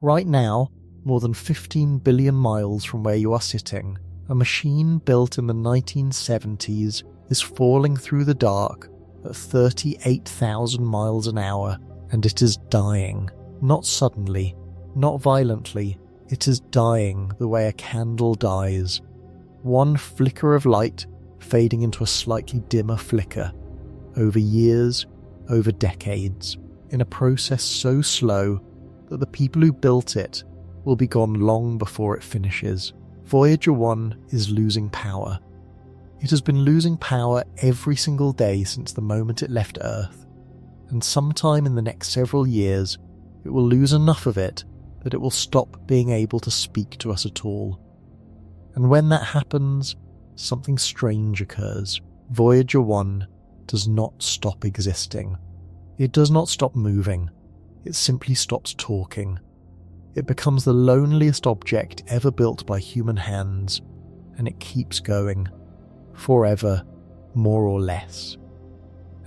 Right now, more than 15 billion miles from where you are sitting, a machine built in the 1970s is falling through the dark at 38,000 miles an hour, and it is dying. Not suddenly, not violently, it is dying the way a candle dies. One flicker of light fading into a slightly dimmer flicker, over years, over decades, in a process so slow that the people who built it will be gone long before it finishes. Voyager 1 is losing power. It has been losing power every single day since the moment it left Earth, and sometime in the next several years, it will lose enough of it that it will stop being able to speak to us at all. And when that happens, something strange occurs. Voyager 1 does not stop existing. It does not stop moving. It simply stops talking. It becomes the loneliest object ever built by human hands, and it keeps going. Forever, more or less.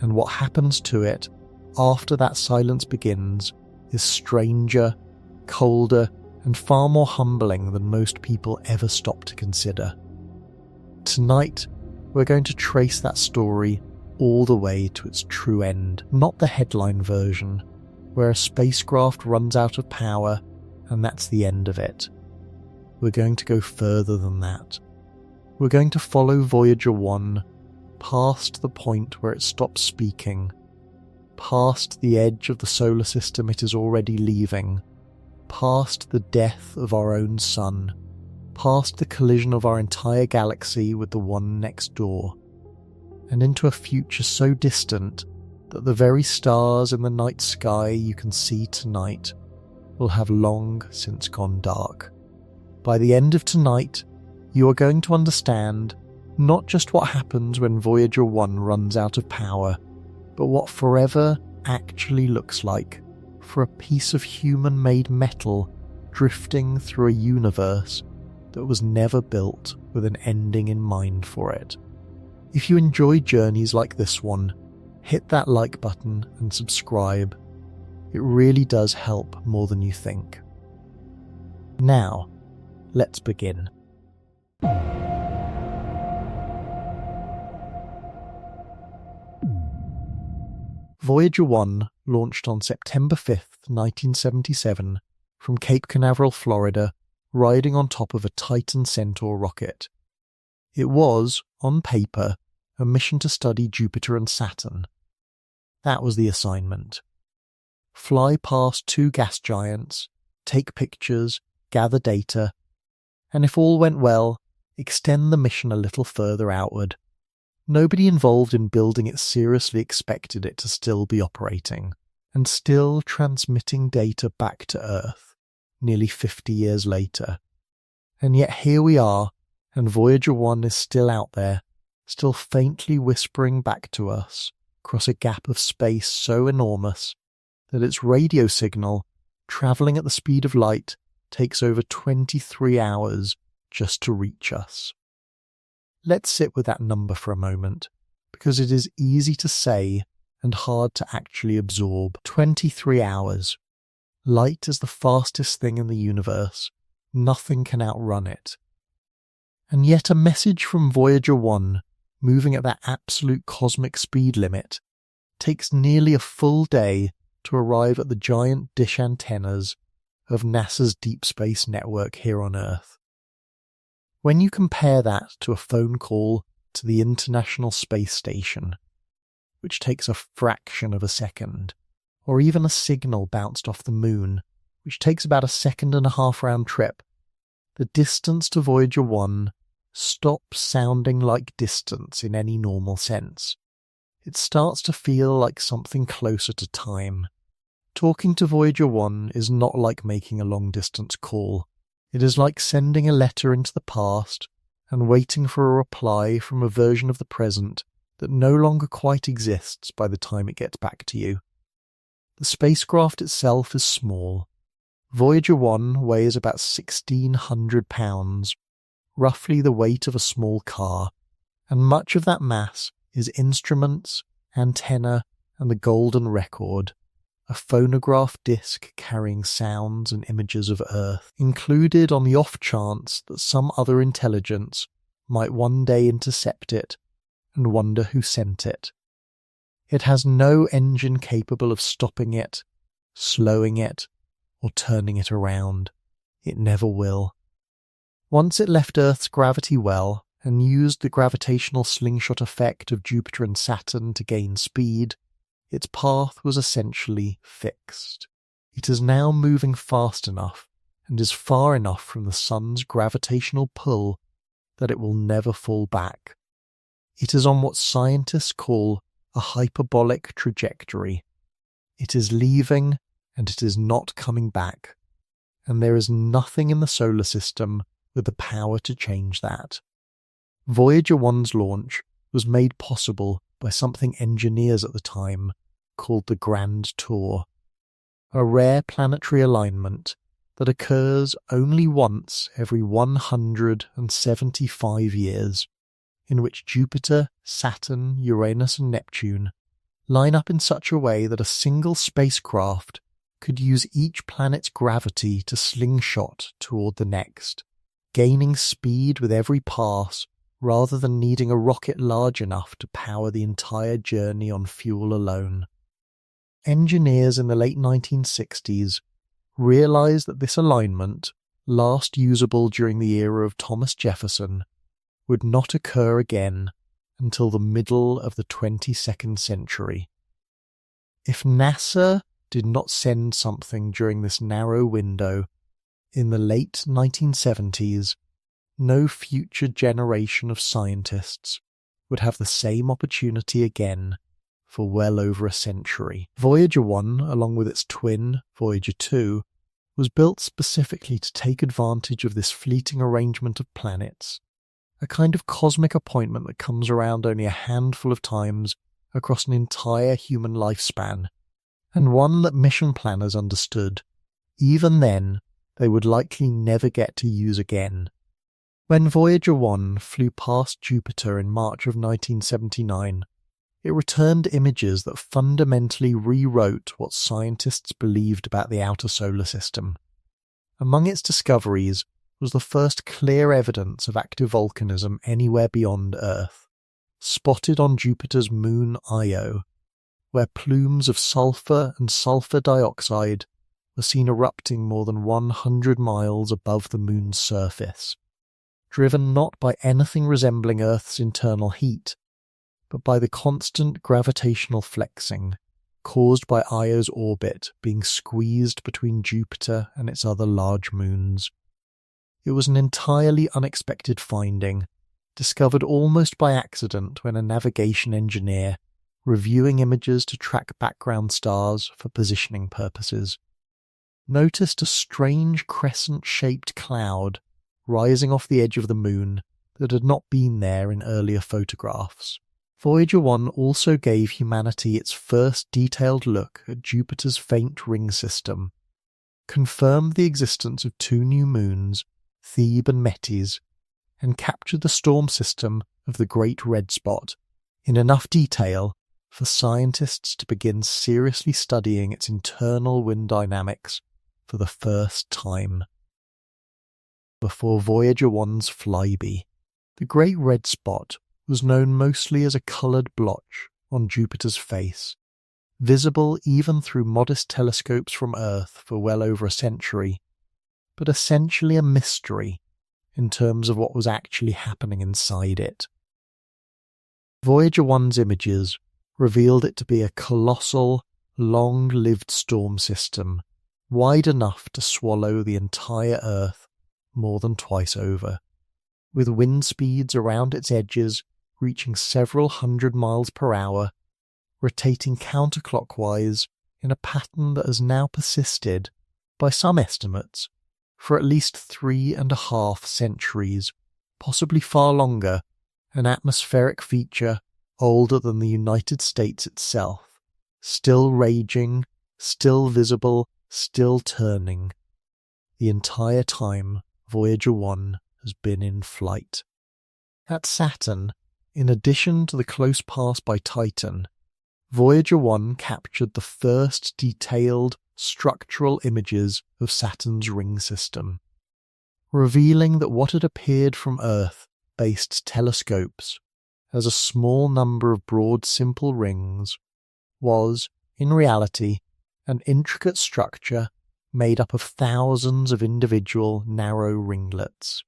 And what happens to it after that silence begins is stranger, colder, and far more humbling than most people ever stop to consider. Tonight, we're going to trace that story all the way to its true end, not the headline version, where a spacecraft runs out of power and that's the end of it. We're going to go further than that. We're going to follow Voyager 1 past the point where it stops speaking, past the edge of the solar system it is already leaving, past the death of our own sun, past the collision of our entire galaxy with the one next door, and into a future so distant that the very stars in the night sky you can see tonight will have long since gone dark. By the end of tonight, you are going to understand not just what happens when Voyager 1 runs out of power, but what forever actually looks like for a piece of human-made metal drifting through a universe that was never built with an ending in mind for it. If you enjoy journeys like this one, hit that like button and subscribe. It really does help more than you think. Now, let's begin. Voyager 1 launched on September 5th, 1977, from Cape Canaveral, Florida, riding on top of a Titan Centaur rocket. It was, on paper, a mission to study Jupiter and Saturn. That was the assignment. Fly past two gas giants, take pictures, gather data, and if all went well, extend the mission a little further outward. Nobody involved in building it seriously expected it to still be operating, and still transmitting data back to Earth, nearly 50 years later. And yet here we are, and Voyager 1 is still out there, still faintly whispering back to us across a gap of space so enormous that its radio signal, travelling at the speed of light, takes over 23 hours just to reach us. Let's sit with that number for a moment, because it is easy to say and hard to actually absorb. 23 hours. Light is the fastest thing in the universe. Nothing can outrun it. And yet a message from Voyager 1, moving at that absolute cosmic speed limit, takes nearly a full day to arrive at the giant dish antennas of NASA's Deep Space Network here on Earth. When you compare that to a phone call to the International Space Station, which takes a fraction of a second, or even a signal bounced off the moon, which takes about a 1.5 second round trip, the distance to Voyager 1 stops sounding like distance in any normal sense. It starts to feel like something closer to time. Talking to Voyager 1 is not like making a long-distance call. It is like sending a letter into the past and waiting for a reply from a version of the present that no longer quite exists by the time it gets back to you. The spacecraft itself is small. Voyager 1 weighs about 1,600 pounds, roughly the weight of a small car, and much of that mass is instruments, antenna, and the golden record, a phonograph disc carrying sounds and images of Earth, included on the off chance that some other intelligence might one day intercept it and wonder who sent it. It has no engine capable of stopping it, slowing it, or turning it around. It never will. Once it left Earth's gravity well and used the gravitational slingshot effect of Jupiter and Saturn to gain speed, its path was essentially fixed. It is now moving fast enough and is far enough from the Sun's gravitational pull that it will never fall back. It is on what scientists call a hyperbolic trajectory. It is leaving and it is not coming back, and there is nothing in the solar system with the power to change that. Voyager 1's launch was made possible by something engineers at the time called the Grand Tour, a rare planetary alignment that occurs only once every 175 years, in which Jupiter, Saturn, Uranus and Neptune line up in such a way that a single spacecraft could use each planet's gravity to slingshot toward the next, gaining speed with every pass rather than needing a rocket large enough to power the entire journey on fuel alone. Engineers in the late 1960s realized that this alignment, last usable during the era of Thomas Jefferson, would not occur again until the middle of the 22nd century. If NASA did not send something during this narrow window, in the late 1970s, no future generation of scientists would have the same opportunity again for well over a century. Voyager 1, along with its twin, Voyager 2, was built specifically to take advantage of this fleeting arrangement of planets, a kind of cosmic appointment that comes around only a handful of times across an entire human lifespan, and one that mission planners understood. Even then, they would likely never get to use again. When Voyager 1 flew past Jupiter in March of 1979, it returned images that fundamentally rewrote what scientists believed about the outer solar system. Among its discoveries was the first clear evidence of active volcanism anywhere beyond Earth, spotted on Jupiter's moon Io, where plumes of sulfur and sulfur dioxide were seen erupting more than 100 miles above the moon's surface, driven not by anything resembling Earth's internal heat, but by the constant gravitational flexing caused by Io's orbit being squeezed between Jupiter and its other large moons. It was an entirely unexpected finding, discovered almost by accident when a navigation engineer, reviewing images to track background stars for positioning purposes, noticed a strange crescent-shaped cloud rising off the edge of the moon that had not been there in earlier photographs. Voyager 1 also gave humanity its first detailed look at Jupiter's faint ring system, confirmed the existence of two new moons, Thebe and Metis, and captured the storm system of the Great Red Spot in enough detail for scientists to begin seriously studying its internal wind dynamics for the first time. Before Voyager 1's flyby, the Great Red Spot was known mostly as a coloured blotch on Jupiter's face, visible even through modest telescopes from Earth for well over a century, but essentially a mystery in terms of what was actually happening inside it. Voyager 1's images revealed it to be a colossal, long-lived storm system, wide enough to swallow the entire Earth more than twice over, with wind speeds around its edges reaching several hundred miles per hour, rotating counterclockwise in a pattern that has now persisted, by some estimates, for at least 3.5 centuries, possibly far longer, an atmospheric feature older than the United States itself, still raging, still visible, still turning. The entire time Voyager 1 has been in flight. At Saturn, in addition to the close pass by Titan, Voyager 1 captured the first detailed structural images of Saturn's ring system, revealing that what had appeared from Earth-based telescopes as a small number of broad simple rings was, in reality, an intricate structure made up of thousands of individual narrow ringlets,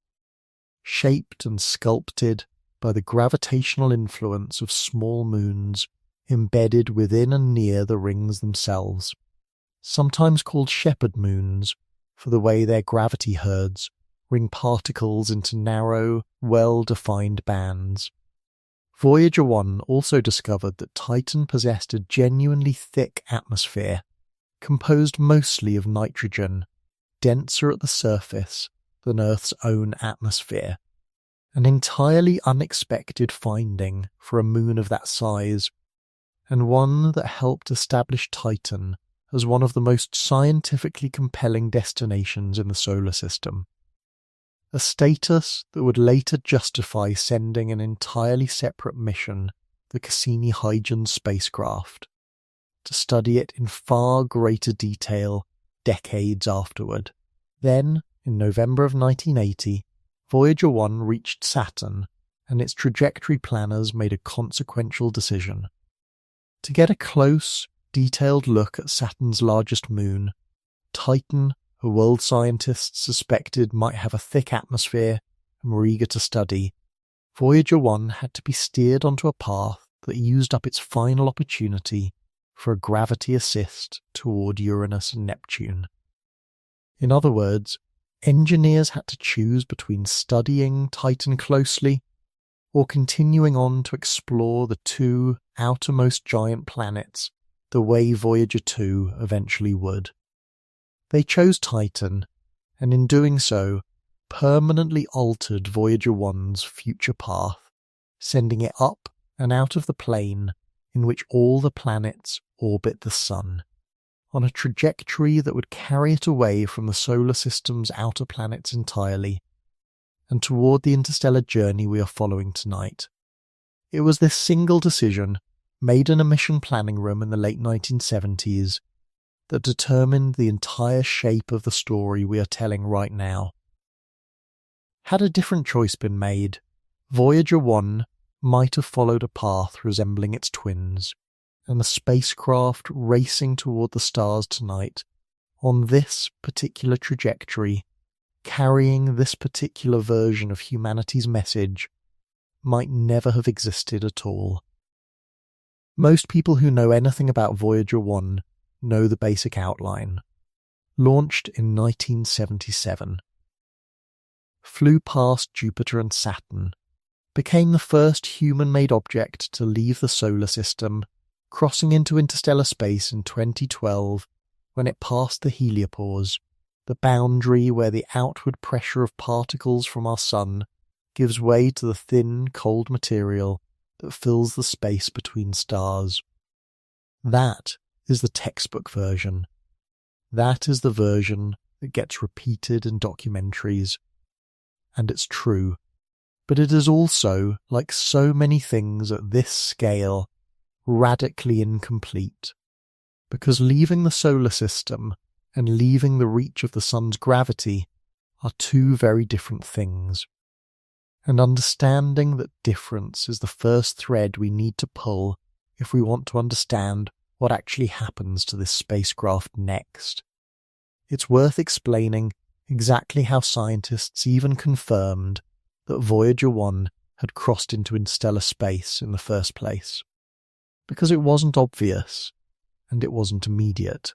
shaped and sculpted by the gravitational influence of small moons embedded within and near the rings themselves, sometimes called shepherd moons for the way their gravity herds ring particles into narrow, well-defined bands. Voyager 1 also discovered that Titan possessed a genuinely thick atmosphere, composed mostly of nitrogen, denser at the surface than Earth's own atmosphere. An entirely unexpected finding for a moon of that size, and one that helped establish Titan as one of the most scientifically compelling destinations in the solar system. A status that would later justify sending an entirely separate mission, the Cassini-Huygens spacecraft, to study it in far greater detail decades afterward. Then, in November of 1980, Voyager 1 reached Saturn, and its trajectory planners made a consequential decision. To get a close, detailed look at Saturn's largest moon, Titan, who world scientists suspected might have a thick atmosphere and were eager to study, Voyager 1 had to be steered onto a path that used up its final opportunity for a gravity assist toward Uranus and Neptune. In other words, engineers had to choose between studying Titan closely or continuing on to explore the two outermost giant planets the way Voyager 2 eventually would. They chose Titan, and in doing so, permanently altered Voyager 1's future path, sending it up and out of the plane in which all the planets orbit the Sun, on a trajectory that would carry it away from the solar system's outer planets entirely, and toward the interstellar journey we are following tonight. It was this single decision, made in a mission planning room in the late 1970s, that determined the entire shape of the story we are telling right now. Had a different choice been made, Voyager 1 might have followed a path resembling its twins, and the spacecraft racing toward the stars tonight, on this particular trajectory, carrying this particular version of humanity's message, might never have existed at all. Most people who know anything about Voyager 1 know the basic outline. Launched in 1977. Flew past Jupiter and Saturn, became the first human-made object to leave the solar system, crossing into interstellar space in 2012 when it passed the heliopause, the boundary where the outward pressure of particles from our sun gives way to the thin, cold material that fills the space between stars. That is the textbook version. That is the version that gets repeated in documentaries. And it's true. But it is also, like so many things at this scale, radically incomplete. Because leaving the solar system and leaving the reach of the sun's gravity are two very different things. And understanding that difference is the first thread we need to pull if we want to understand what actually happens to this spacecraft next. It's worth explaining exactly how scientists even confirmed that Voyager 1 had crossed into interstellar space in the first place. Because it wasn't obvious, and it wasn't immediate.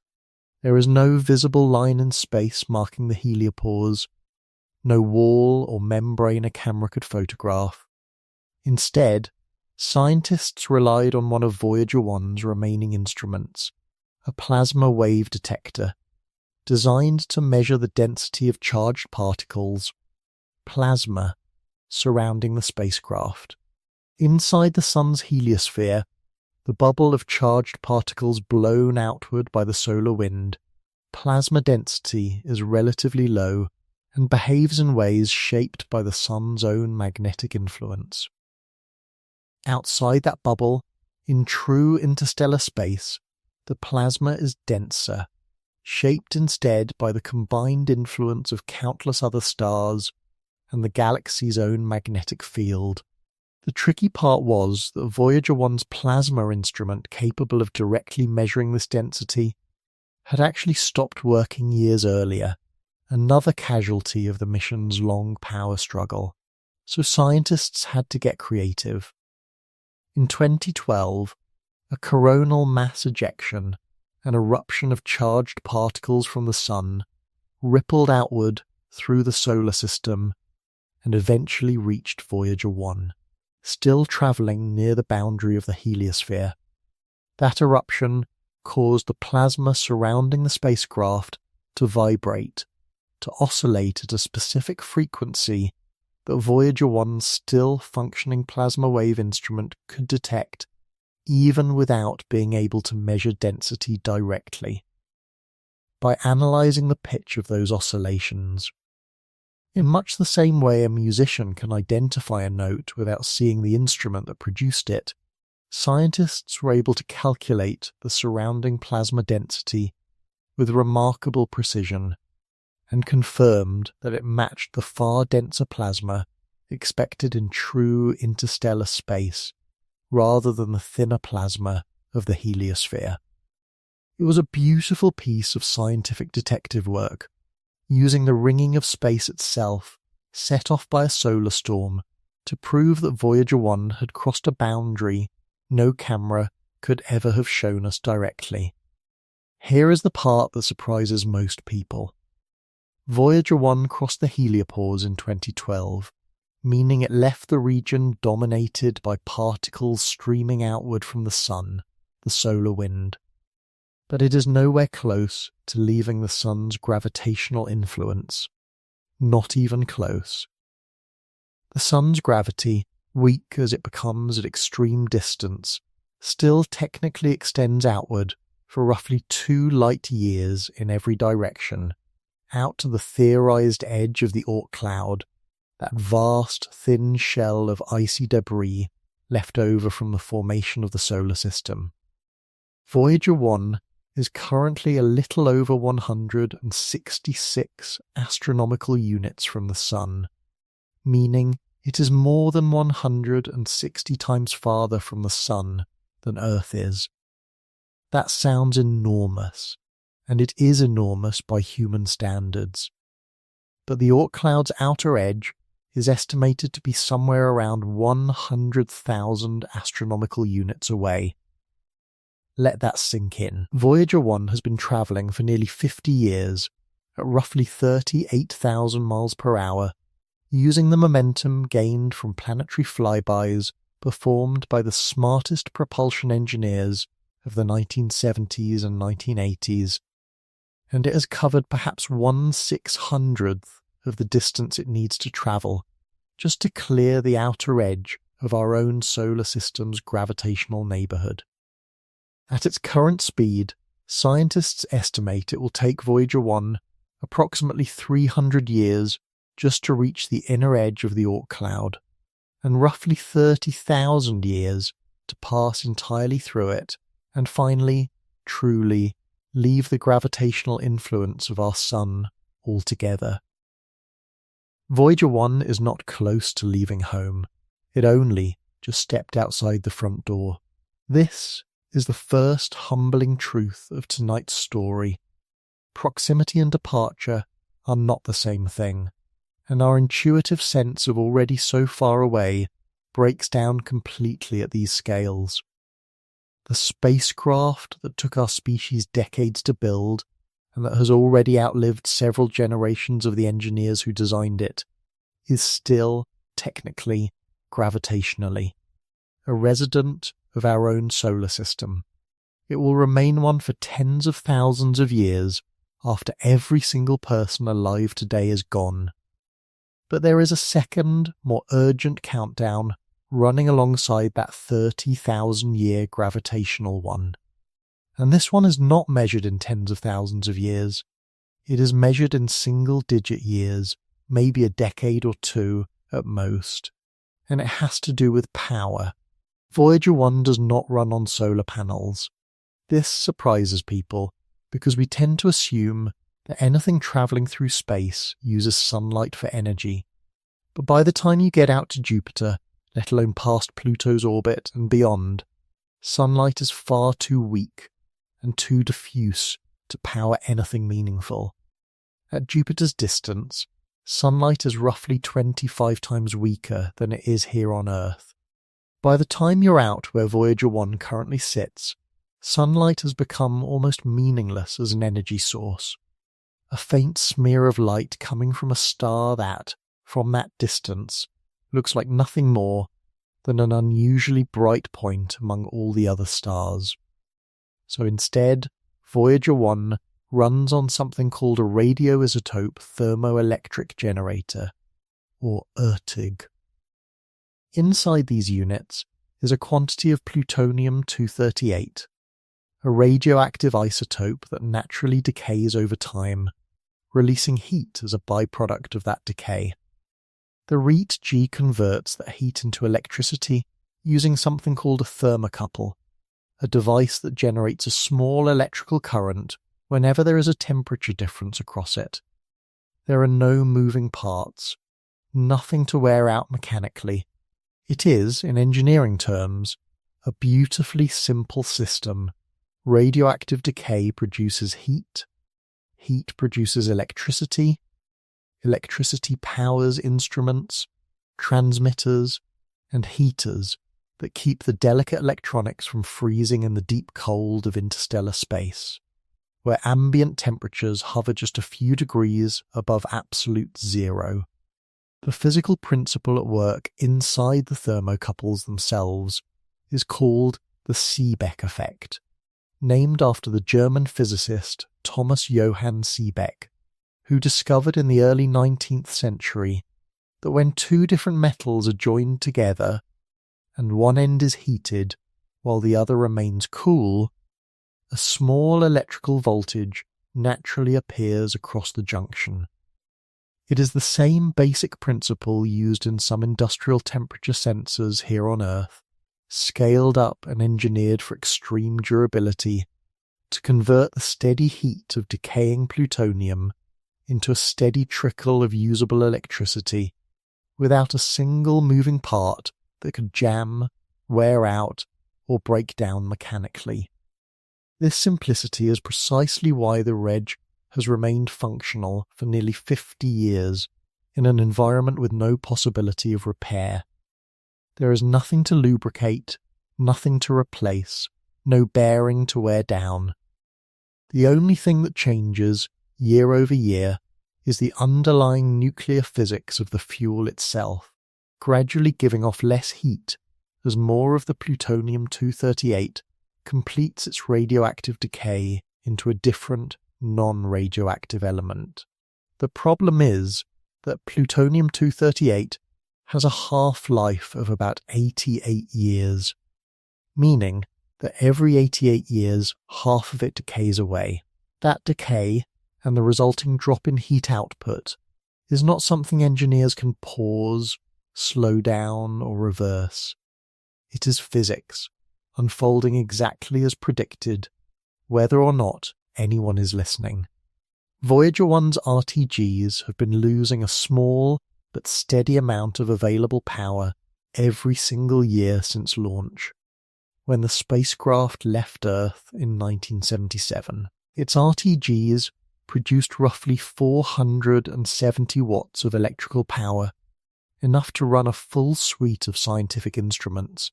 There is no visible line in space marking the heliopause, no wall or membrane a camera could photograph. Instead, scientists relied on one of Voyager 1's remaining instruments, a plasma wave detector, designed to measure the density of charged particles, plasma, surrounding the spacecraft. Inside the sun's heliosphere, the bubble of charged particles blown outward by the solar wind, plasma density is relatively low and behaves in ways shaped by the sun's own magnetic influence. Outside that bubble, In true interstellar space, the plasma is denser, shaped instead by the combined influence of countless other stars and the galaxy's own magnetic field. The tricky part was that Voyager 1's plasma instrument capable of directly measuring this density had actually stopped working years earlier, another casualty of the mission's long power struggle. So scientists had to get creative. In 2012, a coronal mass ejection, an eruption of charged particles from the Sun, rippled outward through the solar system and eventually reached Voyager 1, still travelling near the boundary of the heliosphere. That eruption caused the plasma surrounding the spacecraft to vibrate, to oscillate at a specific frequency that Voyager 1's still functioning plasma wave instrument could detect, even without being able to measure density directly. By analysing the pitch of those oscillations, in much the same way a musician can identify a note without seeing the instrument that produced it, scientists were able to calculate the surrounding plasma density with remarkable precision, and confirmed that it matched the far denser plasma expected in true interstellar space, rather than the thinner plasma of the heliosphere. It was a beautiful piece of scientific detective work, using the ringing of space itself, set off by a solar storm, to prove that Voyager 1 had crossed a boundary no camera could ever have shown us directly. Here is the part that surprises most people. Voyager 1 crossed the heliopause in 2012, meaning it left the region dominated by particles streaming outward from the Sun, the solar wind. But it is nowhere close to leaving the Sun's gravitational influence. Not even close. The Sun's gravity, weak as it becomes at extreme distance, still technically extends outward for roughly 2 light years in every direction, out to the theorized edge of the Oort cloud, that vast, thin shell of icy debris left over from the formation of the solar system. Voyager 1 is currently a little over 166 astronomical units from the Sun, meaning it is more than 160 times farther from the Sun than Earth is. That sounds enormous, and it is enormous by human standards. But the Oort cloud's outer edge is estimated to be somewhere around 100,000 astronomical units away. Let that sink in. Voyager 1 has been travelling for nearly 50 years, at roughly 38,000 miles per hour, using the momentum gained from planetary flybys performed by the smartest propulsion engineers of the 1970s and 1980s, and it has covered perhaps 1/600th of the distance it needs to travel just to clear the outer edge of our own solar system's gravitational neighbourhood. At its current speed, scientists estimate it will take Voyager 1 approximately 300 years just to reach the inner edge of the Oort cloud, and roughly 30,000 years to pass entirely through it, and finally, truly, leave the gravitational influence of our Sun altogether. Voyager 1 is not close to leaving home. It only just stepped outside the front door. This is the first humbling truth of tonight's story. Proximity and departure are not the same thing, and our intuitive sense of already so far away breaks down completely at these scales. The spacecraft that took our species decades to build, and that has already outlived several generations of the engineers who designed it, is still, technically, gravitationally, a resident of our own solar system. It will remain one for tens of thousands of years after every single person alive today is gone. But there is a second, more urgent countdown running alongside that 30,000-year gravitational one. And this one is not measured in tens of thousands of years. It is measured in single-digit years, maybe a decade or two at most. And it has to do with power. Voyager 1 does not run on solar panels. This surprises people because we tend to assume that anything travelling through space uses sunlight for energy. But by the time you get out to Jupiter, let alone past Pluto's orbit and beyond, sunlight is far too weak and too diffuse to power anything meaningful. At Jupiter's distance, sunlight is roughly 25 times weaker than it is here on Earth. By the time you're out where Voyager 1 currently sits, sunlight has become almost meaningless as an energy source. A faint smear of light coming from a star that, from that distance, looks like nothing more than an unusually bright point among all the other stars. So instead, Voyager 1 runs on something called a radioisotope thermoelectric generator, or ERTG. Inside these units is a quantity of plutonium-238, a radioactive isotope that naturally decays over time, releasing heat as a byproduct of that decay. The REAT-G converts that heat into electricity using something called a thermocouple, a device that generates a small electrical current whenever there is a temperature difference across it. There are no moving parts, nothing to wear out mechanically. It is, in engineering terms, a beautifully simple system. Radioactive decay produces heat, heat produces electricity, electricity powers instruments, transmitters, and heaters that keep the delicate electronics from freezing in the deep cold of interstellar space, where ambient temperatures hover just a few degrees above absolute zero. The physical principle at work inside the thermocouples themselves is called the Seebeck effect, named after the German physicist Thomas Johann Seebeck, who discovered in the early 19th century that when two different metals are joined together and one end is heated while the other remains cool, a small electrical voltage naturally appears across the junction. It is the same basic principle used in some industrial temperature sensors here on Earth, scaled up and engineered for extreme durability, to convert the steady heat of decaying plutonium into a steady trickle of usable electricity, without a single moving part that could jam, wear out, or break down mechanically. This simplicity is precisely why the Reg has remained functional for nearly 50 years in an environment with no possibility of repair. There is nothing to lubricate, nothing to replace, no bearing to wear down. The only thing that changes year over year is the underlying nuclear physics of the fuel itself, gradually giving off less heat as more of the plutonium-238 completes its radioactive decay into a different, non-radioactive element. The problem is that plutonium-238 has a half-life of about 88 years, meaning that every 88 years half of it decays away. That decay, and the resulting drop in heat output, is not something engineers can pause, slow down, or reverse. It is physics, unfolding exactly as predicted, whether or not anyone is listening. Voyager 1's RTGs have been losing a small but steady amount of available power every single year since launch. When the spacecraft left Earth in 1977, its RTGs produced roughly 470 watts of electrical power, enough to run a full suite of scientific instruments,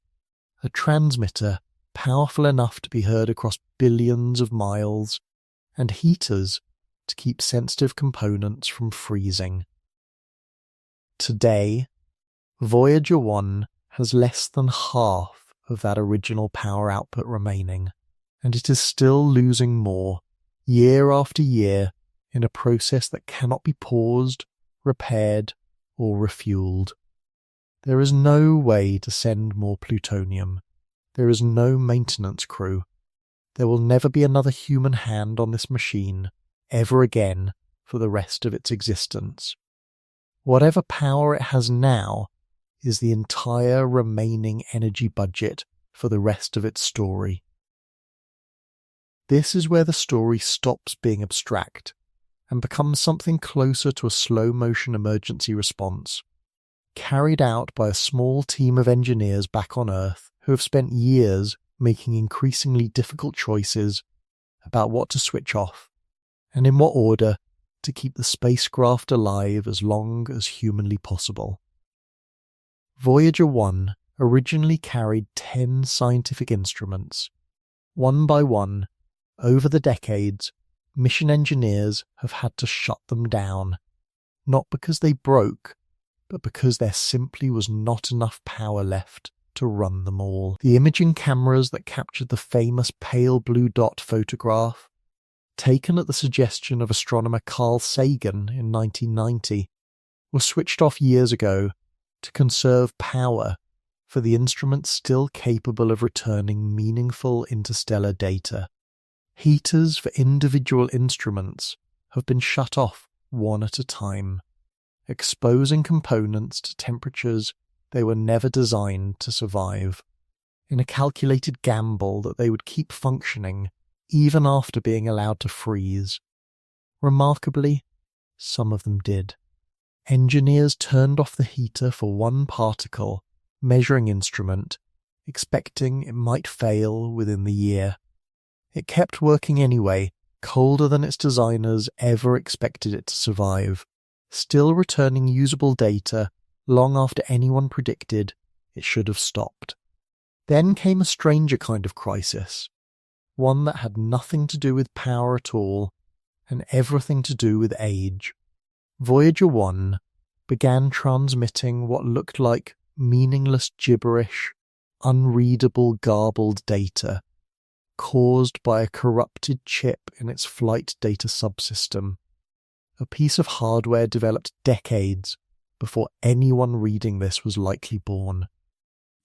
a transmitter powerful enough to be heard across billions of miles, and heaters to keep sensitive components from freezing. Today, Voyager 1 has less than half of that original power output remaining, and it is still losing more, year after year, in a process that cannot be paused, repaired, or refueled. There is no way to send more plutonium. There is no maintenance crew. There will never be another human hand on this machine, ever again, for the rest of its existence. Whatever power it has now is the entire remaining energy budget for the rest of its story. This is where the story stops being abstract and becomes something closer to a slow-motion emergency response, carried out by a small team of engineers back on Earth who have spent years making increasingly difficult choices about what to switch off and in what order to keep the spacecraft alive as long as humanly possible. Voyager 1 originally carried 10 scientific instruments. One by one, over the decades, mission engineers have had to shut them down, not because they broke, but because there simply was not enough power left to run them all. The imaging cameras that captured the famous pale blue dot photograph, taken at the suggestion of astronomer Carl Sagan in 1990, were switched off years ago to conserve power for the instruments still capable of returning meaningful interstellar data. Heaters for individual instruments have been shut off one at a time, exposing components to temperatures they were never designed to survive, in a calculated gamble that they would keep functioning even after being allowed to freeze. Remarkably, some of them did. Engineers turned off the heater for one particle measuring instrument, expecting it might fail within the year. It kept working anyway, colder than its designers ever expected it to survive, still returning usable data long after anyone predicted it should have stopped. Then came a stranger kind of crisis, one that had nothing to do with power at all and everything to do with age. Voyager 1 began transmitting what looked like meaningless gibberish, unreadable garbled data, caused by a corrupted chip in its flight data subsystem, a piece of hardware developed decades before anyone reading this was likely born.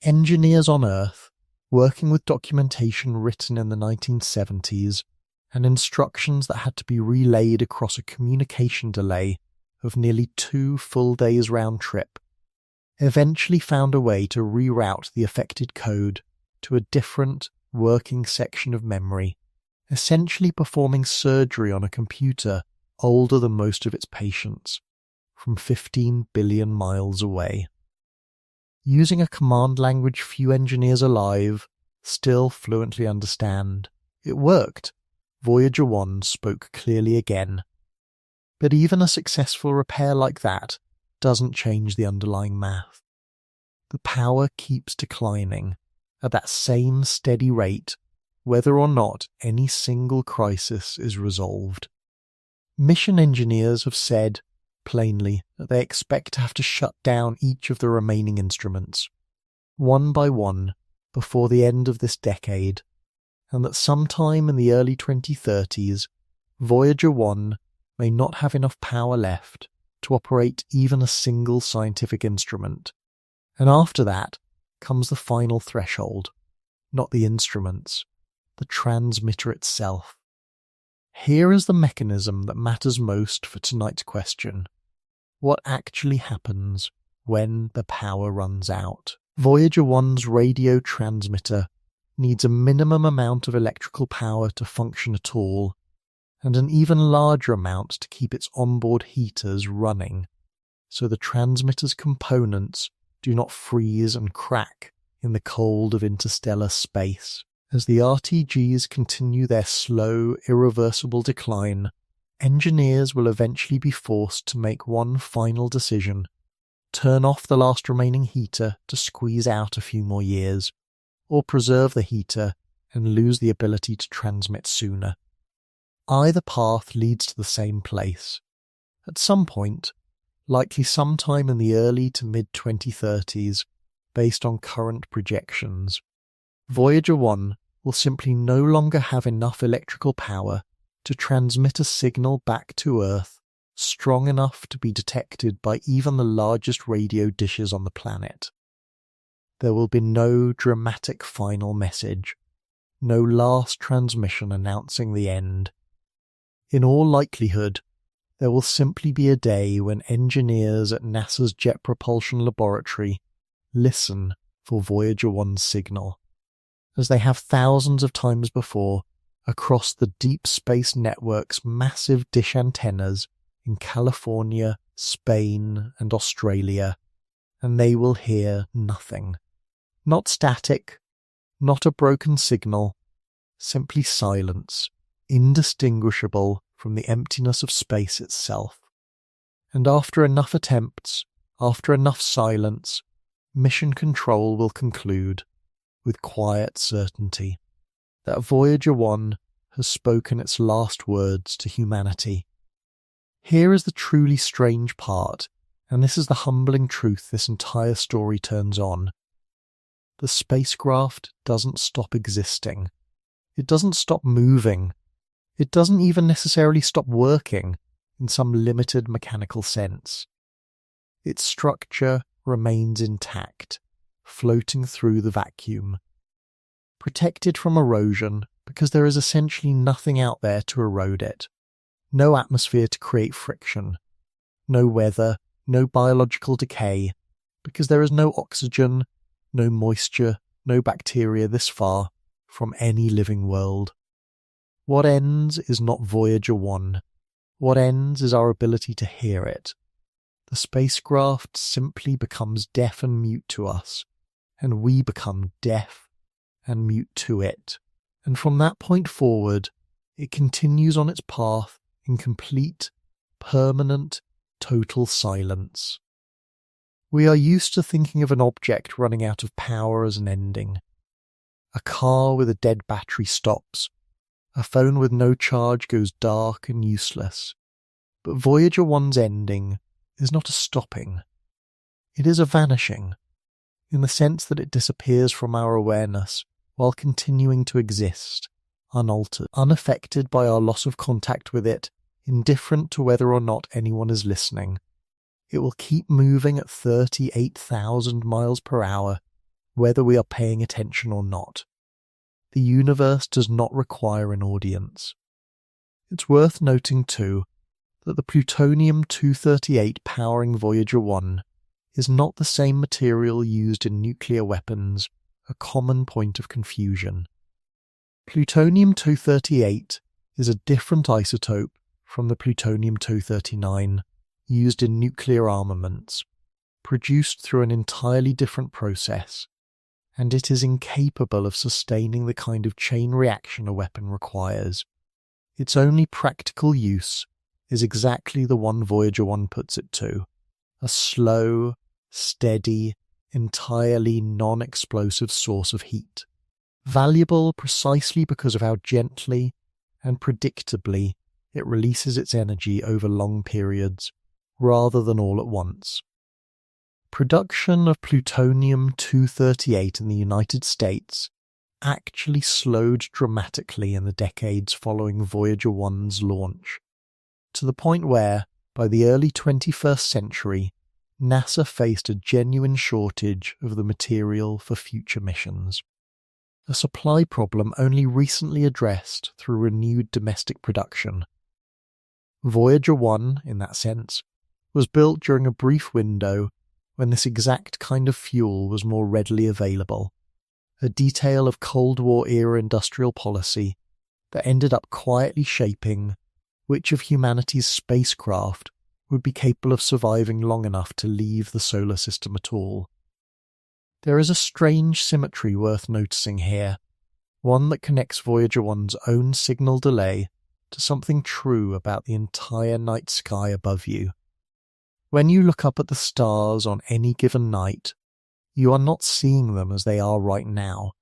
Engineers on Earth, working with documentation written in the 1970s and instructions that had to be relayed across a communication delay of nearly 2 full days round trip, eventually found a way to reroute the affected code to a different, working section of memory, essentially performing surgery on a computer older than most of its patients, from 15 billion miles away. Using a command language few engineers alive still fluently understand, it worked. Voyager 1 spoke clearly again. But even a successful repair like that doesn't change the underlying math. The power keeps declining at that same steady rate, whether or not any single crisis is resolved. Mission engineers have said, plainly, that they expect to have to shut down each of the remaining instruments, one by one, before the end of this decade, and that sometime in the early 2030s, Voyager 1 may not have enough power left to operate even a single scientific instrument. And after that comes the final threshold, not the instruments, the transmitter itself. Here is the mechanism that matters most for tonight's question. What actually happens when the power runs out? Voyager 1's radio transmitter needs a minimum amount of electrical power to function at all, and an even larger amount to keep its onboard heaters running, so the transmitter's components do not freeze and crack in the cold of interstellar space. As the RTGs continue their slow, irreversible decline, engineers will eventually be forced to make one final decision: turn off the last remaining heater to squeeze out a few more years, or preserve the heater and lose the ability to transmit sooner. Either path leads to the same place. At some point, likely sometime in the early to mid-2030s, based on current projections, Voyager 1 will simply no longer have enough electrical power to transmit a signal back to Earth strong enough to be detected by even the largest radio dishes on the planet. There will be no dramatic final message, no last transmission announcing the end. In all likelihood, there will simply be a day when engineers at NASA's Jet Propulsion Laboratory listen for Voyager 1's signal, as they have thousands of times before across the deep space network's massive dish antennas in California, Spain, and Australia, and they will hear nothing. Not static, not a broken signal, simply silence, indistinguishable from the emptiness of space itself. And after enough attempts, after enough silence, Mission Control will conclude, with quiet certainty, that Voyager 1 has spoken its last words to humanity. Here is the truly strange part, and this is the humbling truth this entire story turns on. The spacecraft doesn't stop existing. It doesn't stop moving. It doesn't even necessarily stop working in some limited mechanical sense. Its structure remains intact, floating through the vacuum, protected from erosion because there is essentially nothing out there to erode it. No atmosphere to create friction, no weather, no biological decay, because there is no oxygen, no moisture, no bacteria this far from any living world. What ends is not Voyager 1. What ends is our ability to hear it. The spacecraft simply becomes deaf and mute to us, and we become deaf and mute to it. And from that point forward, it continues on its path in complete, permanent, total silence. We are used to thinking of an object running out of power as an ending. A car with a dead battery stops. A phone with no charge goes dark and useless. But Voyager 1's ending is not a stopping. It is a vanishing, in the sense that it disappears from our awareness while continuing to exist, unaltered, unaffected by our loss of contact with it, indifferent to whether or not anyone is listening. It will keep moving at 38,000 miles per hour, whether we are paying attention or not. The universe does not require an audience. It's worth noting, too, that the plutonium-238 powering Voyager 1 is not the same material used in nuclear weapons, a common point of confusion. Plutonium-238 is a different isotope from the plutonium-239 used in nuclear armaments, produced through an entirely different process, and it is incapable of sustaining the kind of chain reaction a weapon requires. Its only practical use is exactly the one Voyager 1 puts it to, a slow, steady, entirely non-explosive source of heat, valuable precisely because of how gently and predictably it releases its energy over long periods, rather than all at once. Production of plutonium-238 in the United States actually slowed dramatically in the decades following Voyager 1's launch, to the point where, by the early 21st century, NASA faced a genuine shortage of the material for future missions. A supply problem only recently addressed through renewed domestic production. Voyager 1, in that sense, was built during a brief window when this exact kind of fuel was more readily available, a detail of Cold War-era industrial policy that ended up quietly shaping which of humanity's spacecraft would be capable of surviving long enough to leave the solar system at all. There is a strange symmetry worth noticing here, one that connects Voyager 1's own signal delay to something true about the entire night sky above you. When you look up at the stars on any given night, you are not seeing them as they are right now.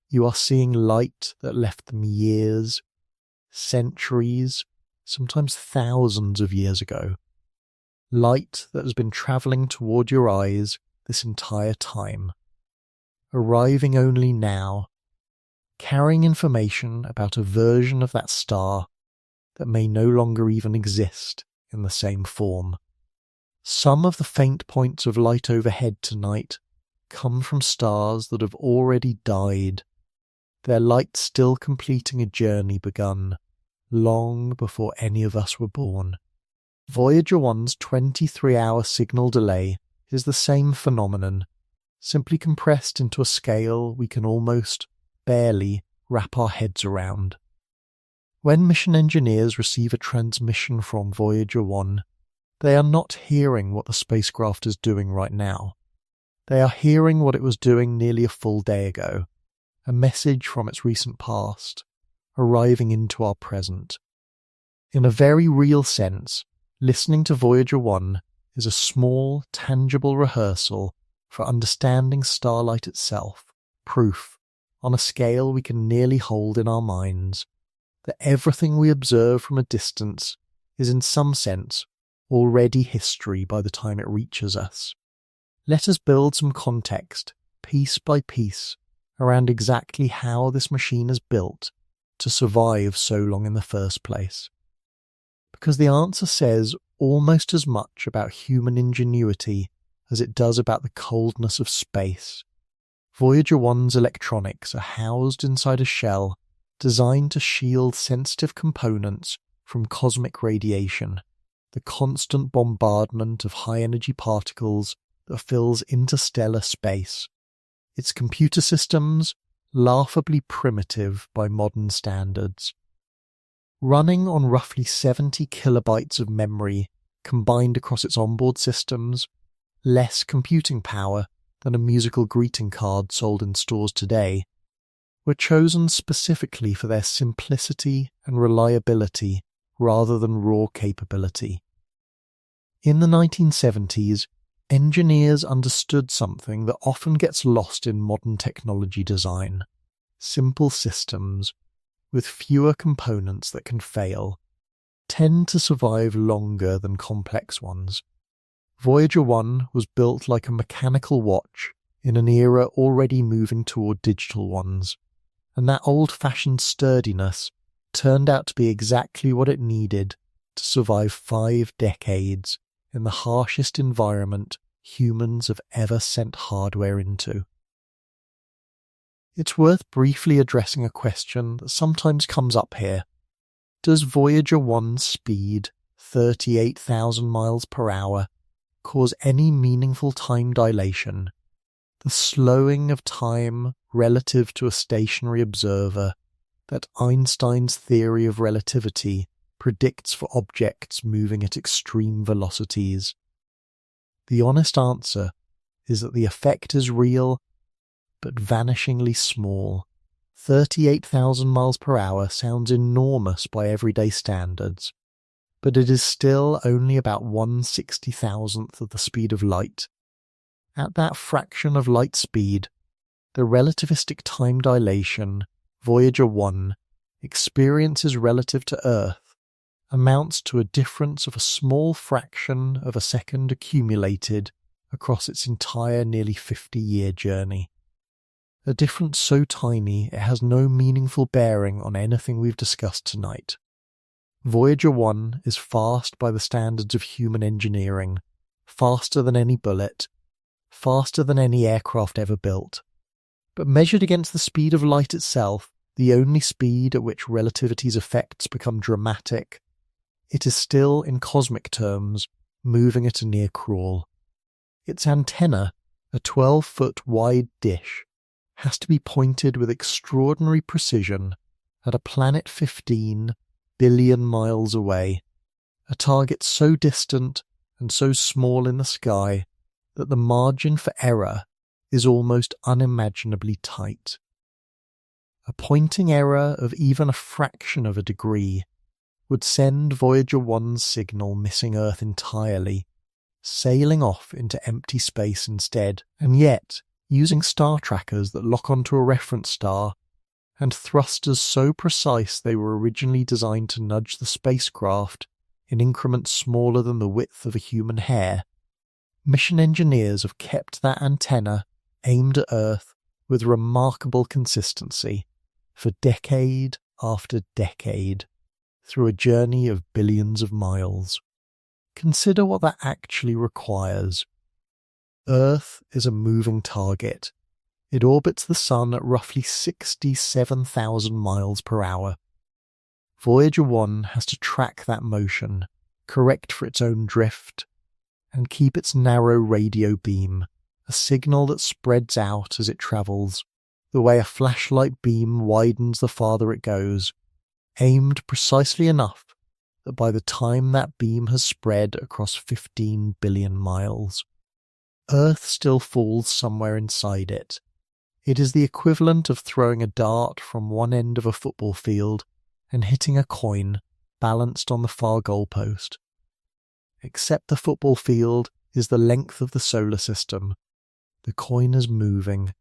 You are seeing light that left them years, centuries, sometimes thousands of years ago. Light that has been travelling toward your eyes this entire time, arriving only now, carrying information about a version of that star that may no longer even exist in the same form. Some of the faint points of light overhead tonight come from stars that have already died, their light still completing a journey begun long before any of us were born. Voyager 1's 23-hour signal delay is the same phenomenon, simply compressed into a scale we can almost barely wrap our heads around. When mission engineers receive a transmission from Voyager 1, they are not hearing what the spacecraft is doing right now. They are hearing what it was doing nearly a full day ago, a message from its recent past, arriving into our present. In a very real sense, listening to Voyager 1 is a small, tangible rehearsal for understanding starlight itself, proof, on a scale we can nearly hold in our minds, that everything we observe from a distance is in some sense already history by the time it reaches us. Let us build some context, piece by piece, around exactly how this machine is built to survive so long in the first place. Because the answer says almost as much about human ingenuity as it does about the coldness of space. Voyager 1's electronics are housed inside a shell designed to shield sensitive components from cosmic radiation, the constant bombardment of high-energy particles that fills interstellar space. Its computer systems, laughably primitive by modern standards. Running on roughly 70 kilobytes of memory combined across its onboard systems, less computing power than a musical greeting card sold in stores today, were chosen specifically for their simplicity and reliability rather than raw capability. In the 1970s, engineers understood something that often gets lost in modern technology design: simple systems, with fewer components that can fail, tend to survive longer than complex ones. Voyager 1 was built like a mechanical watch in an era already moving toward digital ones, and that old-fashioned sturdiness turned out to be exactly what it needed to survive 5 decades in the harshest environment humans have ever sent hardware into. It's worth briefly addressing a question that sometimes comes up here. Does Voyager 1's speed, 38,000 miles per hour, cause any meaningful time dilation, the slowing of time relative to a stationary observer that Einstein's theory of relativity predicts for objects moving at extreme velocities? The honest answer is that the effect is real, but vanishingly small. 38,000 miles per hour sounds enormous by everyday standards, but it is still only about 1/60,000th of the speed of light. At that fraction of light speed, the relativistic time dilation Voyager 1 experiences relative to Earth amounts to a difference of a small fraction of a second accumulated across its entire nearly 50-year journey. A difference so tiny it has no meaningful bearing on anything we've discussed tonight. Voyager 1 is fast by the standards of human engineering, faster than any bullet, faster than any aircraft ever built. But measured against the speed of light itself, the only speed at which relativity's effects become dramatic, it is still, in cosmic terms, moving at a near crawl. Its antenna, a 12-foot wide dish, has to be pointed with extraordinary precision at a planet 15 billion miles away, a target so distant and so small in the sky that the margin for error is almost unimaginably tight. A pointing error of even a fraction of a degree would send Voyager 1's signal missing Earth entirely, sailing off into empty space instead, and yet using star trackers that lock onto a reference star, and thrusters so precise they were originally designed to nudge the spacecraft in increments smaller than the width of a human hair, mission engineers have kept that antenna aimed at Earth with remarkable consistency for decade after decade, through a journey of billions of miles. Consider what that actually requires. Earth is a moving target. It orbits the Sun at roughly 67,000 miles per hour. Voyager 1 has to track that motion, correct for its own drift, and keep its narrow radio beam a signal that spreads out as it travels, the way a flashlight beam widens the farther it goes, aimed precisely enough that by the time that beam has spread across 15 billion miles, Earth still falls somewhere inside it. It is the equivalent of throwing a dart from one end of a football field and hitting a coin balanced on the far goalpost. Except the football field is the length of the solar system. The coin is moving,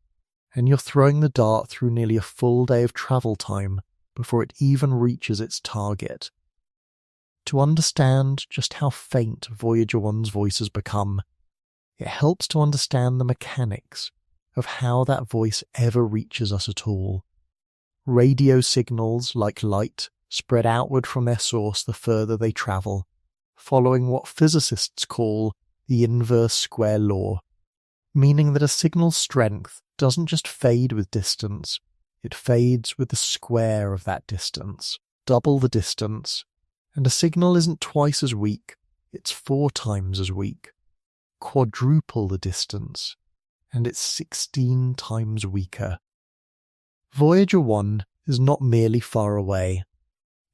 and you're throwing the dart through nearly a full day of travel time before it even reaches its target. To understand just how faint Voyager 1's voice has become, it helps to understand the mechanics of how that voice ever reaches us at all. Radio signals, like light, spread outward from their source the further they travel, following what physicists call the inverse square law, meaning that a signal's strength doesn't just fade with distance, it fades with the square of that distance, double the distance, and a signal isn't twice as weak, it's 4 times as weak. Quadruple the distance, and it's 16 times weaker. Voyager 1 is not merely far away.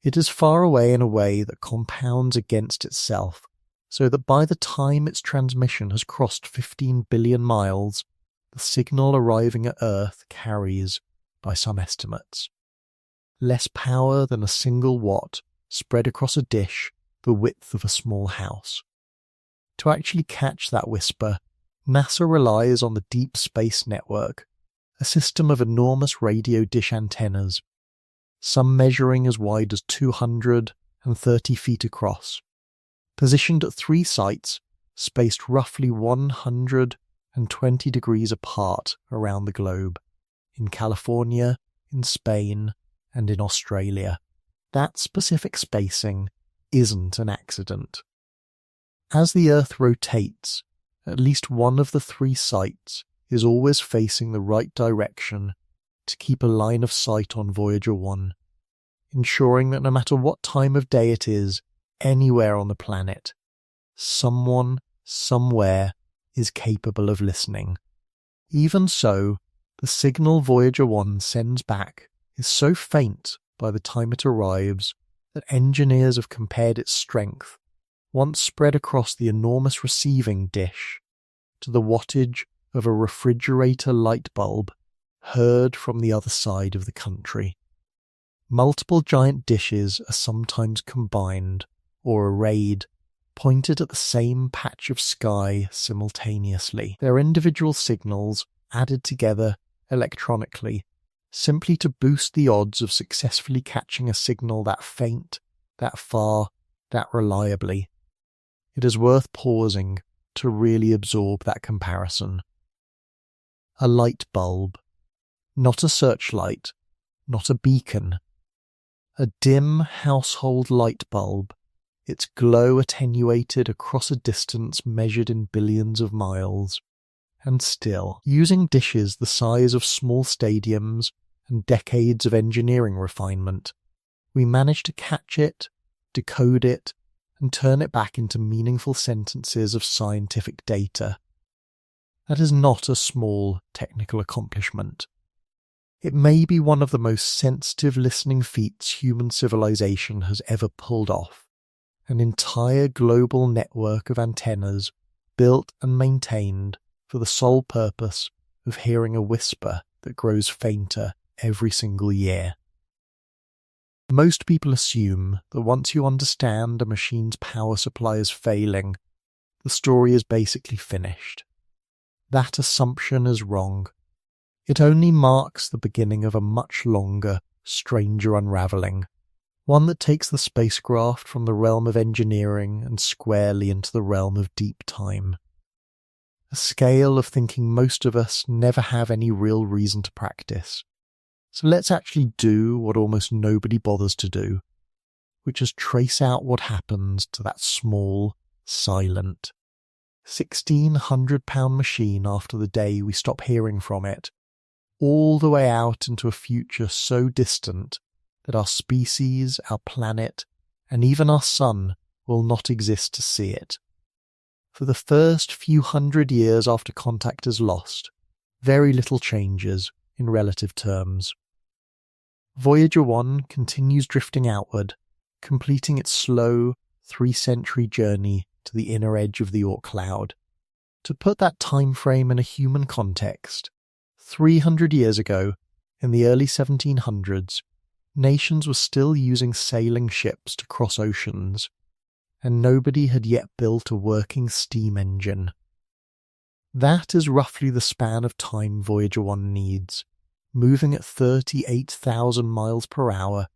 It is far away in a way that compounds against itself, so that by the time its transmission has crossed 15 billion miles, the signal arriving at Earth carries, by some estimates, less power than a single watt spread across a dish the width of a small house. To actually catch that whisper, NASA relies on the Deep Space Network, a system of enormous radio dish antennas, some measuring as wide as 230 feet across, positioned at 3 sites spaced roughly 120 degrees apart around the globe, in California, in Spain, and in Australia. That specific spacing isn't an accident. As the Earth rotates, at least one of the 3 sites is always facing the right direction to keep a line of sight on Voyager 1, ensuring that no matter what time of day it is, anywhere on the planet, someone, somewhere, is capable of listening. Even so, the signal Voyager 1 sends back is so faint by the time it arrives that engineers have compared its strength, once spread across the enormous receiving dish, to the wattage of a refrigerator light bulb heard from the other side of the country. Multiple giant dishes are sometimes combined or arrayed, pointed at the same patch of sky simultaneously, their individual signals added together electronically, simply to boost the odds of successfully catching a signal that faint, that far, that reliably. It is worth pausing to really absorb that comparison. A light bulb, not a searchlight, not a beacon. A dim household light bulb, its glow attenuated across a distance measured in billions of miles. And still, using dishes the size of small stadiums and decades of engineering refinement, we managed to catch it, decode it, and turn it back into meaningful sentences of scientific data. That is not a small technical accomplishment. It may be one of the most sensitive listening feats human civilization has ever pulled off. An entire global network of antennas built and maintained for the sole purpose of hearing a whisper that grows fainter every single year. Most people assume that once you understand a machine's power supply is failing, the story is basically finished. That assumption is wrong. It only marks the beginning of a much longer, stranger unravelling, one that takes the spacecraft from the realm of engineering and squarely into the realm of deep time. A scale of thinking most of us never have any real reason to practice. So let's actually do what almost nobody bothers to do, which is trace out what happens to that small, silent, 1,600-pound machine after the day we stop hearing from it, all the way out into a future so distant that our species, our planet, and even our sun will not exist to see it. For the first few hundred years after contact is lost, very little changes in relative terms. Voyager 1 continues drifting outward, completing its slow 3-century journey to the inner edge of the Oort cloud. To put that time frame in a human context, 300 years ago, in the early 1700s, nations were still using sailing ships to cross oceans, and nobody had yet built a working steam engine. That is roughly the span of time Voyager 1 needs, moving at 38,000 miles per hour,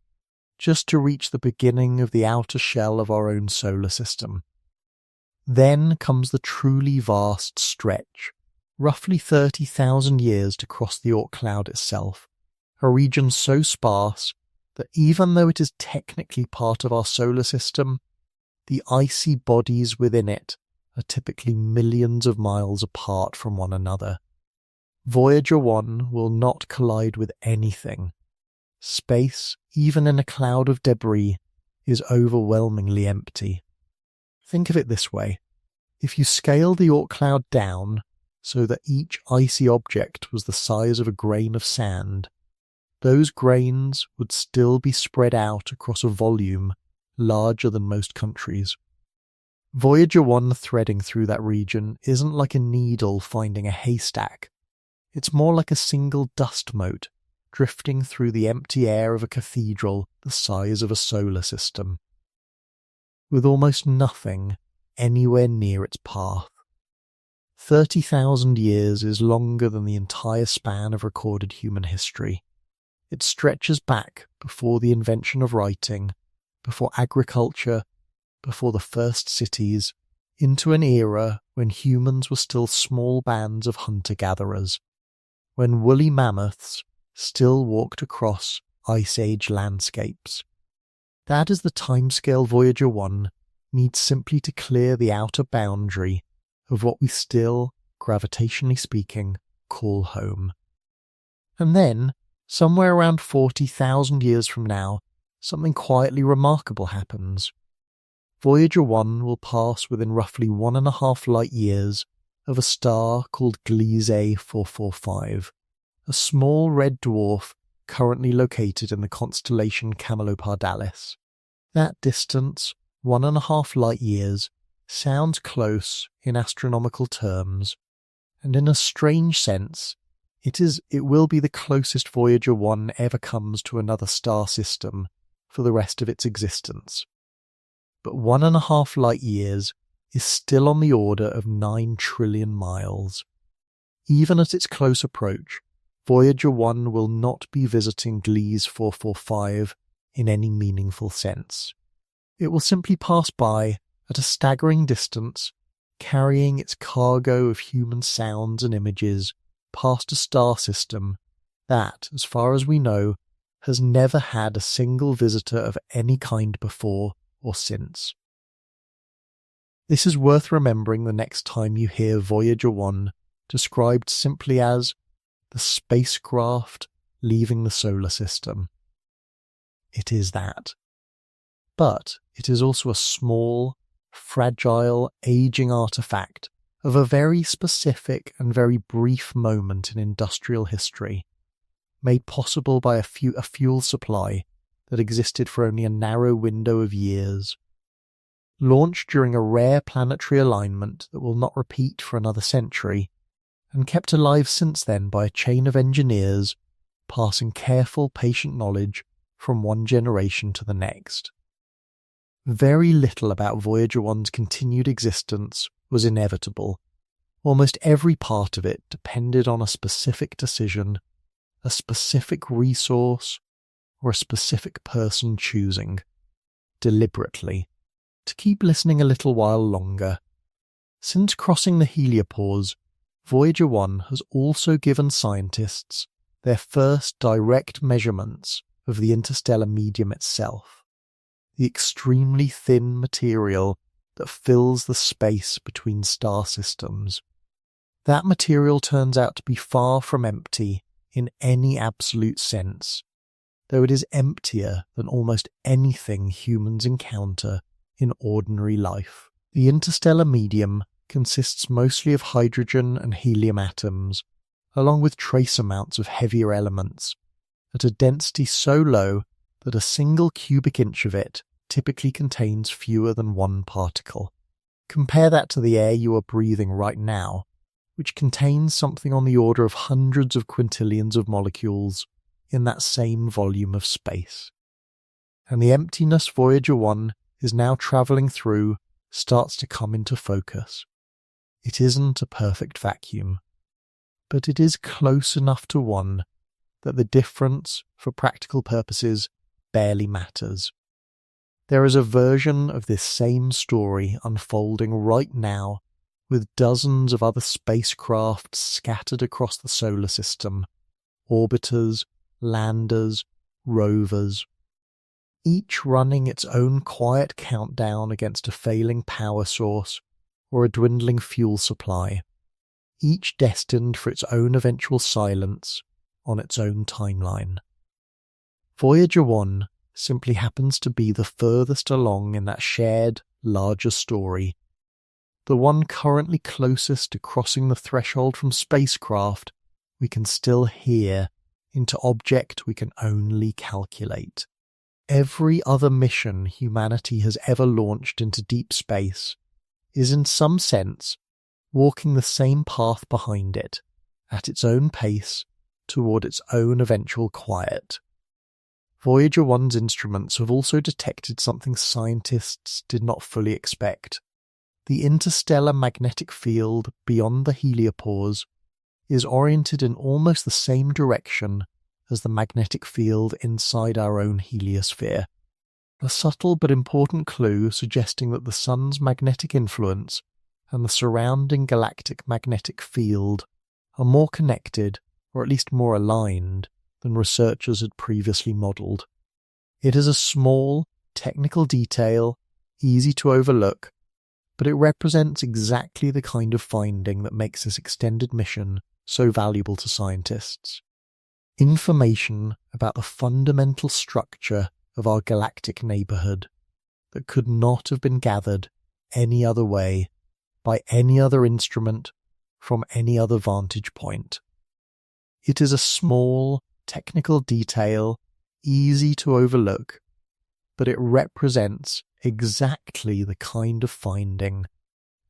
just to reach the beginning of the outer shell of our own solar system. Then comes the truly vast stretch, roughly 30,000 years to cross the Oort cloud itself, a region so sparse that even though it is technically part of our solar system, the icy bodies within it are typically millions of miles apart from one another. Voyager 1 will not collide with anything. Space, even in a cloud of debris, is overwhelmingly empty. Think of it this way. If you scale the Oort cloud down so that each icy object was the size of a grain of sand, those grains would still be spread out across a volume larger than most countries. Voyager 1 threading through that region isn't like a needle finding a haystack. It's more like a single dust mote drifting through the empty air of a cathedral the size of a solar system, with almost nothing anywhere near its path. 30,000 years is longer than the entire span of recorded human history. It stretches back before the invention of writing, before agriculture, before the first cities, into an era when humans were still small bands of hunter-gatherers, when woolly mammoths still walked across Ice Age landscapes. That is the timescale Voyager 1 needs simply to clear the outer boundary of what we still, gravitationally speaking, call home. And then, somewhere around 40,000 years from now, something quietly remarkable happens. Voyager 1 will pass within roughly 1.5 light years of a star called Gliese 445, a small red dwarf currently located in the constellation Camelopardalis. That distance, 1.5 light years, sounds close in astronomical terms, and in a strange sense, it will be the closest Voyager 1 ever comes to another star system for the rest of its existence. But 1.5 light years is still on the order of 9 trillion miles. Even at its close approach, Voyager 1 will not be visiting Gliese 445 in any meaningful sense. It will simply pass by at a staggering distance, carrying its cargo of human sounds and images past a star system that, as far as we know, has never had a single visitor of any kind before or since. This is worth remembering the next time you hear Voyager 1 described simply as the spacecraft leaving the solar system. It is that. But it is also a small, fragile, aging artifact of a very specific and very brief moment in industrial history, made possible by a fuel supply that existed for only a narrow window of years. Launched during a rare planetary alignment that will not repeat for another century, and kept alive since then by a chain of engineers passing careful, patient knowledge from one generation to the next. Very little about Voyager 1's continued existence was inevitable. Almost every part of it depended on a specific decision, a specific resource, or a specific person choosing, deliberately, to keep listening a little while longer. Since crossing the heliopause, Voyager 1 has also given scientists their first direct measurements of the interstellar medium itself, the extremely thin material that fills the space between star systems. That material turns out to be far from empty in any absolute sense, though it is emptier than almost anything humans encounter in ordinary life. The interstellar medium consists mostly of hydrogen and helium atoms, along with trace amounts of heavier elements, at a density so low that a single cubic inch of it typically contains fewer than one particle. Compare that to the air you are breathing right now, which contains something on the order of hundreds of quintillions of molecules in that same volume of space. And the emptiness Voyager 1 is now travelling through starts to come into focus. It isn't a perfect vacuum, but it is close enough to one that the difference, for practical purposes, barely matters. There is a version of this same story unfolding right now, with dozens of other spacecraft scattered across the solar system, orbiters, landers, rovers, each running its own quiet countdown against a failing power source or a dwindling fuel supply, each destined for its own eventual silence on its own timeline. Voyager 1 simply happens to be the furthest along in that shared, larger story, the one currently closest to crossing the threshold from spacecraft we can still hear into object we can only calculate. Every other mission humanity has ever launched into deep space is in some sense walking the same path behind it, at its own pace, toward its own eventual quiet. Voyager 1's instruments have also detected something scientists did not fully expect. The interstellar magnetic field beyond the heliopause is oriented in almost the same direction as the magnetic field inside our own heliosphere, a subtle but important clue suggesting that the Sun's magnetic influence and the surrounding galactic magnetic field are more connected, or at least more aligned, than researchers had previously modelled. It is a small, technical detail, easy to overlook, but it represents exactly the kind of finding that makes this extended mission so valuable to scientists. Information about the fundamental structure of our galactic neighbourhood that could not have been gathered any other way, by any other instrument, from any other vantage point. It is a small, technical detail, easy to overlook, but it represents exactly the kind of finding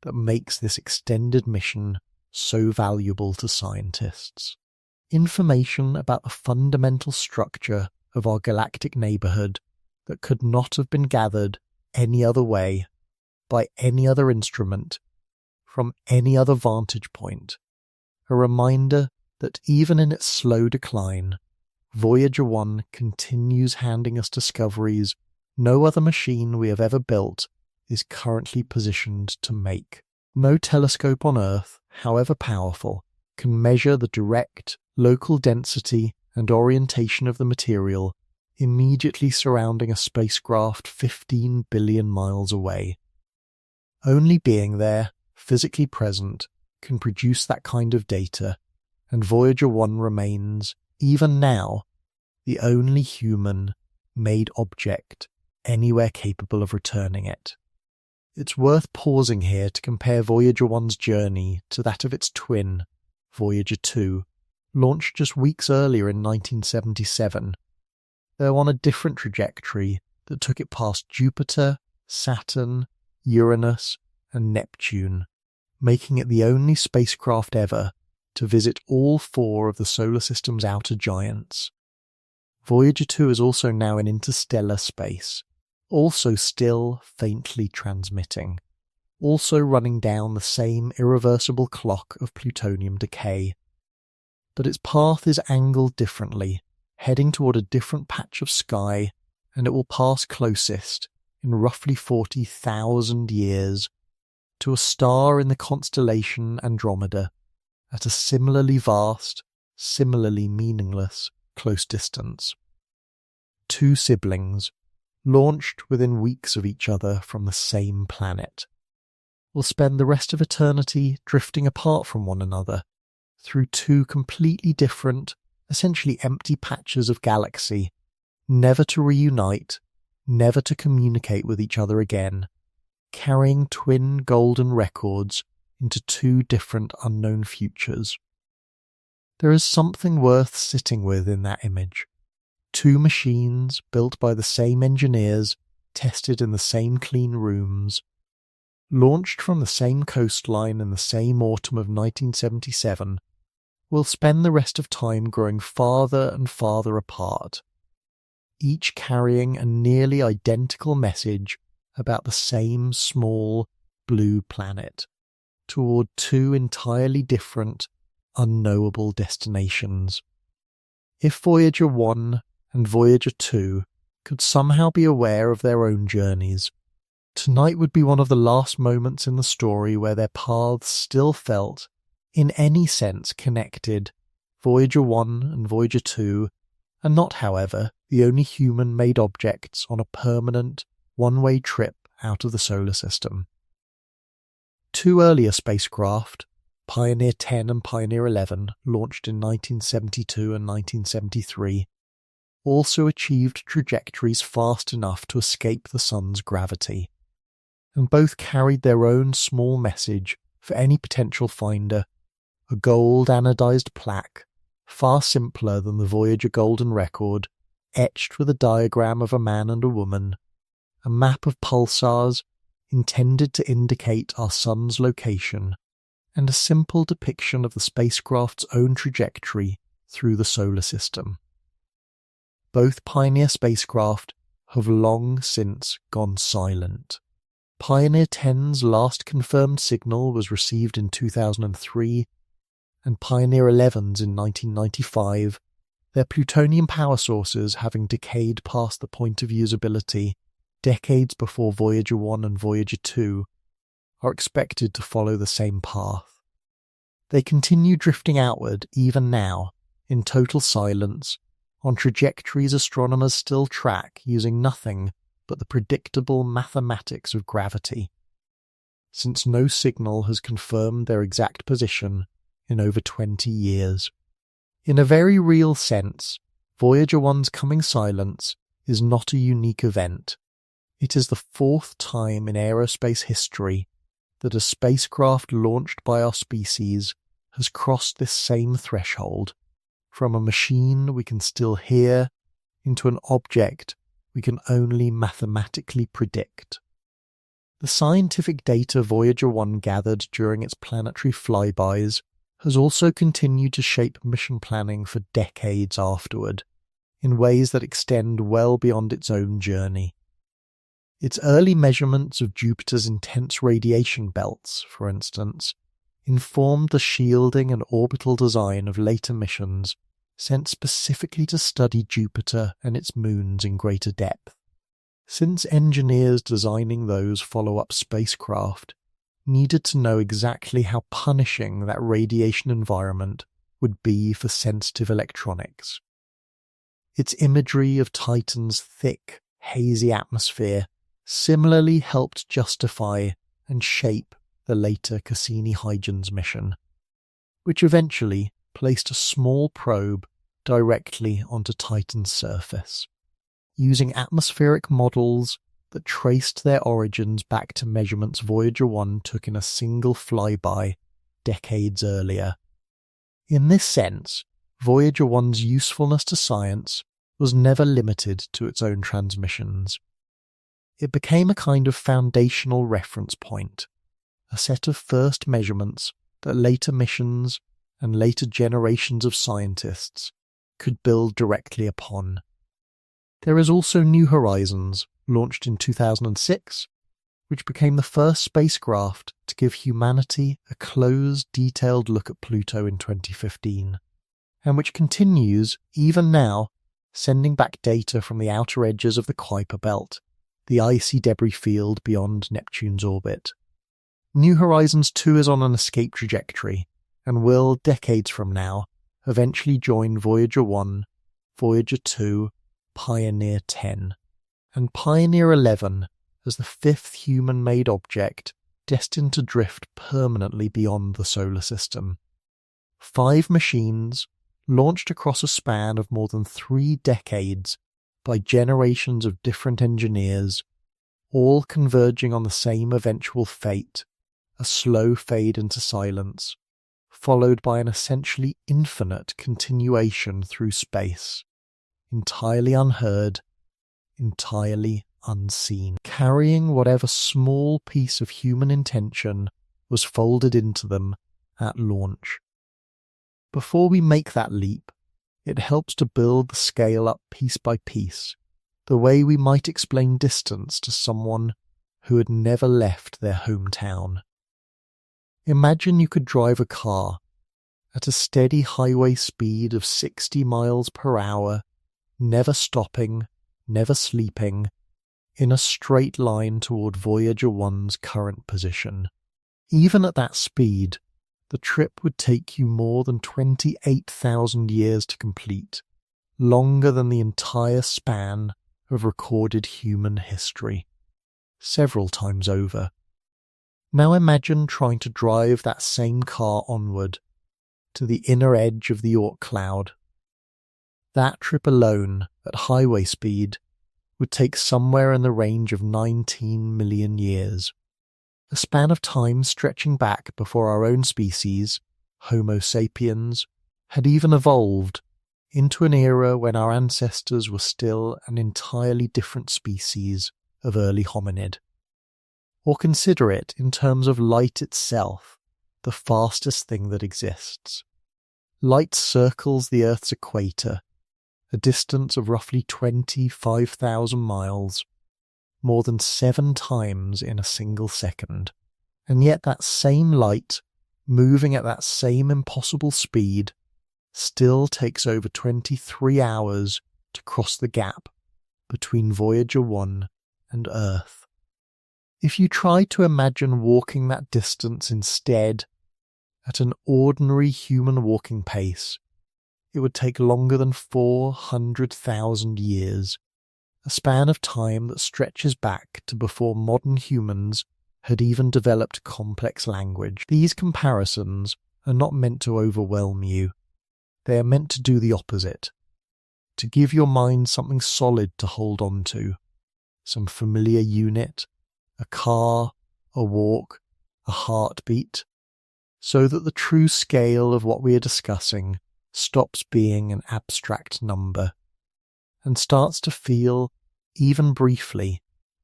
that makes this extended mission so valuable to scientists. Information about the fundamental structure of our galactic neighbourhood that could not have been gathered any other way, by any other instrument, from any other vantage point. A reminder that even in its slow decline, Voyager 1 continues handing us discoveries no other machine we have ever built is currently positioned to make. No telescope on Earth, however powerful, can measure the direct, local density and orientation of the material immediately surrounding a spacecraft 15 billion miles away. Only being there, physically present, can produce that kind of data, and Voyager 1 remains, even now, the only human-made object anywhere capable of returning it. It's worth pausing here to compare Voyager 1's journey to that of its twin, Voyager 2, launched just weeks earlier in 1977, though on a different trajectory that took it past Jupiter, Saturn, Uranus, and Neptune, making it the only spacecraft ever to visit all four of the solar system's outer giants. Voyager 2 is also now in interstellar space, also still faintly transmitting, also running down the same irreversible clock of plutonium decay. But its path is angled differently, heading toward a different patch of sky, and it will pass closest, in roughly 40,000 years, to a star in the constellation Andromeda, at a similarly vast, similarly meaningless close distance. Two siblings, launched within weeks of each other from the same planet, will spend the rest of eternity drifting apart from one another through two completely different, essentially empty patches of galaxy, never to reunite, never to communicate with each other again, carrying twin golden records into two different unknown futures. There is something worth sitting with in that image. Two machines built by the same engineers, tested in the same clean rooms, launched from the same coastline in the same autumn of 1977, will spend the rest of time growing farther and farther apart, each carrying a nearly identical message about the same small blue planet, toward two entirely different, unknowable destinations. If Voyager 1 and Voyager 2 could somehow be aware of their own journeys, tonight would be one of the last moments in the story where their paths still felt, in any sense, connected. Voyager 1 and Voyager 2 are not, however, the only human-made objects on a permanent, one-way trip out of the solar system. Two earlier spacecraft, Pioneer 10 and Pioneer 11, launched in 1972 and 1973, also achieved trajectories fast enough to escape the Sun's gravity, and both carried their own small message for any potential finder, a gold anodized plaque, far simpler than the Voyager Golden Record, etched with a diagram of a man and a woman, a map of pulsars intended to indicate our Sun's location, and a simple depiction of the spacecraft's own trajectory through the solar system. Both Pioneer spacecraft have long since gone silent. Pioneer 10's last confirmed signal was received in 2003, and Pioneer 11's in 1995, their plutonium power sources having decayed past the point of usability decades before Voyager 1 and Voyager 2, are expected to follow the same path. They continue drifting outward even now, in total silence, on trajectories astronomers still track using nothing but the predictable mathematics of gravity, since no signal has confirmed their exact position in over 20 years. In a very real sense, Voyager 1's coming silence is not a unique event. It is the fourth time in aerospace history that a spacecraft launched by our species has crossed this same threshold, from a machine we can still hear into an object we can only mathematically predict. The scientific data Voyager 1 gathered during its planetary flybys has also continued to shape mission planning for decades afterward, in ways that extend well beyond its own journey. Its early measurements of Jupiter's intense radiation belts, for instance, informed the shielding and orbital design of later missions sent specifically to study Jupiter and its moons in greater depth. Since engineers designing those follow-up spacecraft needed to know exactly how punishing that radiation environment would be for sensitive electronics. Its imagery of Titan's thick, hazy atmosphere similarly helped justify and shape the later Cassini-Huygens mission, which eventually placed a small probe directly onto Titan's surface, using atmospheric models that traced their origins back to measurements Voyager 1 took in a single flyby decades earlier. In this sense, Voyager 1's usefulness to science was never limited to its own transmissions. It became a kind of foundational reference point, a set of first measurements that later missions and later generations of scientists could build directly upon. There is also New Horizons, launched in 2006, which became the first spacecraft to give humanity a close, detailed look at Pluto in 2015, and which continues, even now, sending back data from the outer edges of the Kuiper Belt, the icy debris field beyond Neptune's orbit. New Horizons 2 is on an escape trajectory, and will, decades from now, eventually join Voyager 1, Voyager 2, Pioneer 10, and Pioneer 11 as the fifth human-made object destined to drift permanently beyond the solar system. 5 machines, launched across a span of more than 3 decades by generations of different engineers, all converging on the same eventual fate, a slow fade into silence, followed by an essentially infinite continuation through space, entirely unheard, entirely unseen, carrying whatever small piece of human intention was folded into them at launch. Before we make that leap, it helps to build the scale up piece by piece, the way we might explain distance to someone who had never left their hometown. Imagine you could drive a car at a steady highway speed of 60 miles per hour, never stopping, never sleeping, in a straight line toward Voyager 1's current position. Even at that speed, the trip would take you more than 28,000 years to complete, longer than the entire span of recorded human history, several times over. Now imagine trying to drive that same car onward to the inner edge of the Oort cloud. That trip alone, at highway speed, would take somewhere in the range of 19 million years, a span of time stretching back before our own species, Homo sapiens, had even evolved into an era when our ancestors were still an entirely different species of early hominid. Or consider it in terms of light itself, the fastest thing that exists. Light circles the Earth's equator, a distance of roughly 25,000 miles, more than 7 times in a single second. And yet that same light, moving at that same impossible speed, still takes over 23 hours to cross the gap between Voyager 1 and Earth. If you try to imagine walking that distance instead, at an ordinary human walking pace, it would take longer than 400,000 years, a span of time that stretches back to before modern humans had even developed complex language. These comparisons are not meant to overwhelm you. They are meant to do the opposite, to give your mind something solid to hold on to, some familiar unit, a car, a walk, a heartbeat, so that the true scale of what we are discussing stops being an abstract number and starts to feel, even briefly,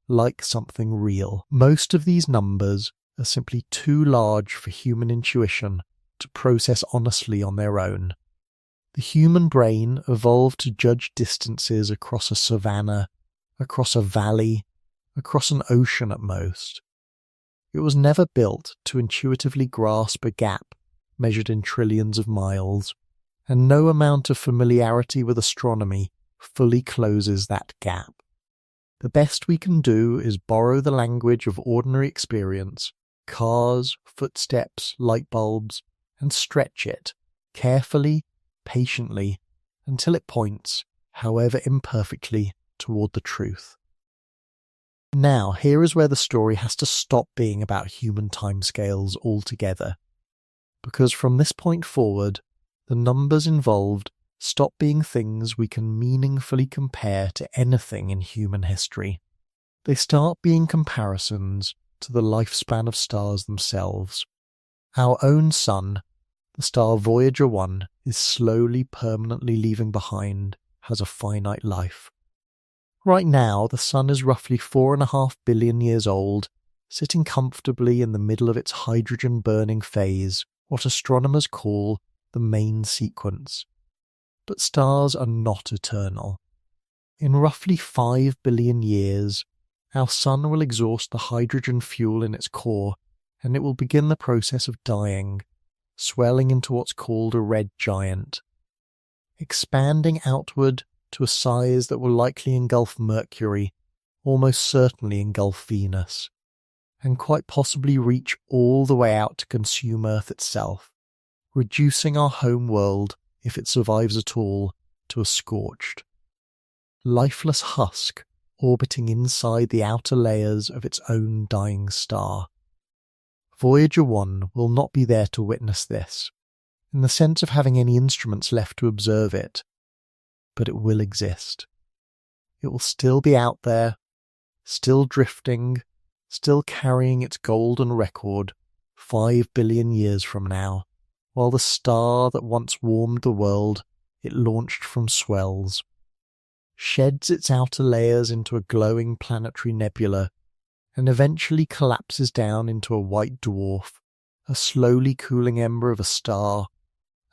like something real. Most of these numbers are simply too large for human intuition to process honestly on their own. The human brain evolved to judge distances across a savanna, across a valley, across an ocean at most. It was never built to intuitively grasp a gap measured in trillions of miles, and no amount of familiarity with astronomy fully closes that gap. The best we can do is borrow the language of ordinary experience, cars, footsteps, light bulbs, and stretch it, carefully, patiently, until it points, however imperfectly, toward the truth. Now, here is where the story has to stop being about human timescales altogether, because from this point forward, the numbers involved stop being things we can meaningfully compare to anything in human history. They start being comparisons to the lifespan of stars themselves. Our own sun, the star Voyager 1 is slowly permanently leaving behind, has a finite life. Right now, the sun is roughly 4.5 billion years old, sitting comfortably in the middle of its hydrogen-burning phase, what astronomers call the main sequence. But stars are not eternal. In roughly 5 billion years, our sun will exhaust the hydrogen fuel in its core, and it will begin the process of dying, swelling into what's called a red giant, expanding outward to a size that will likely engulf Mercury, almost certainly engulf Venus, and quite possibly reach all the way out to consume Earth itself, reducing our home world, if it survives at all, to a scorched, lifeless husk orbiting inside the outer layers of its own dying star. Voyager 1 will not be there to witness this, in the sense of having any instruments left to observe it, but it will exist. It will still be out there, still drifting, still carrying its golden record 5 billion years from now, while the star that once warmed the world it launched from swells, sheds its outer layers into a glowing planetary nebula, and eventually collapses down into a white dwarf, a slowly cooling ember of a star,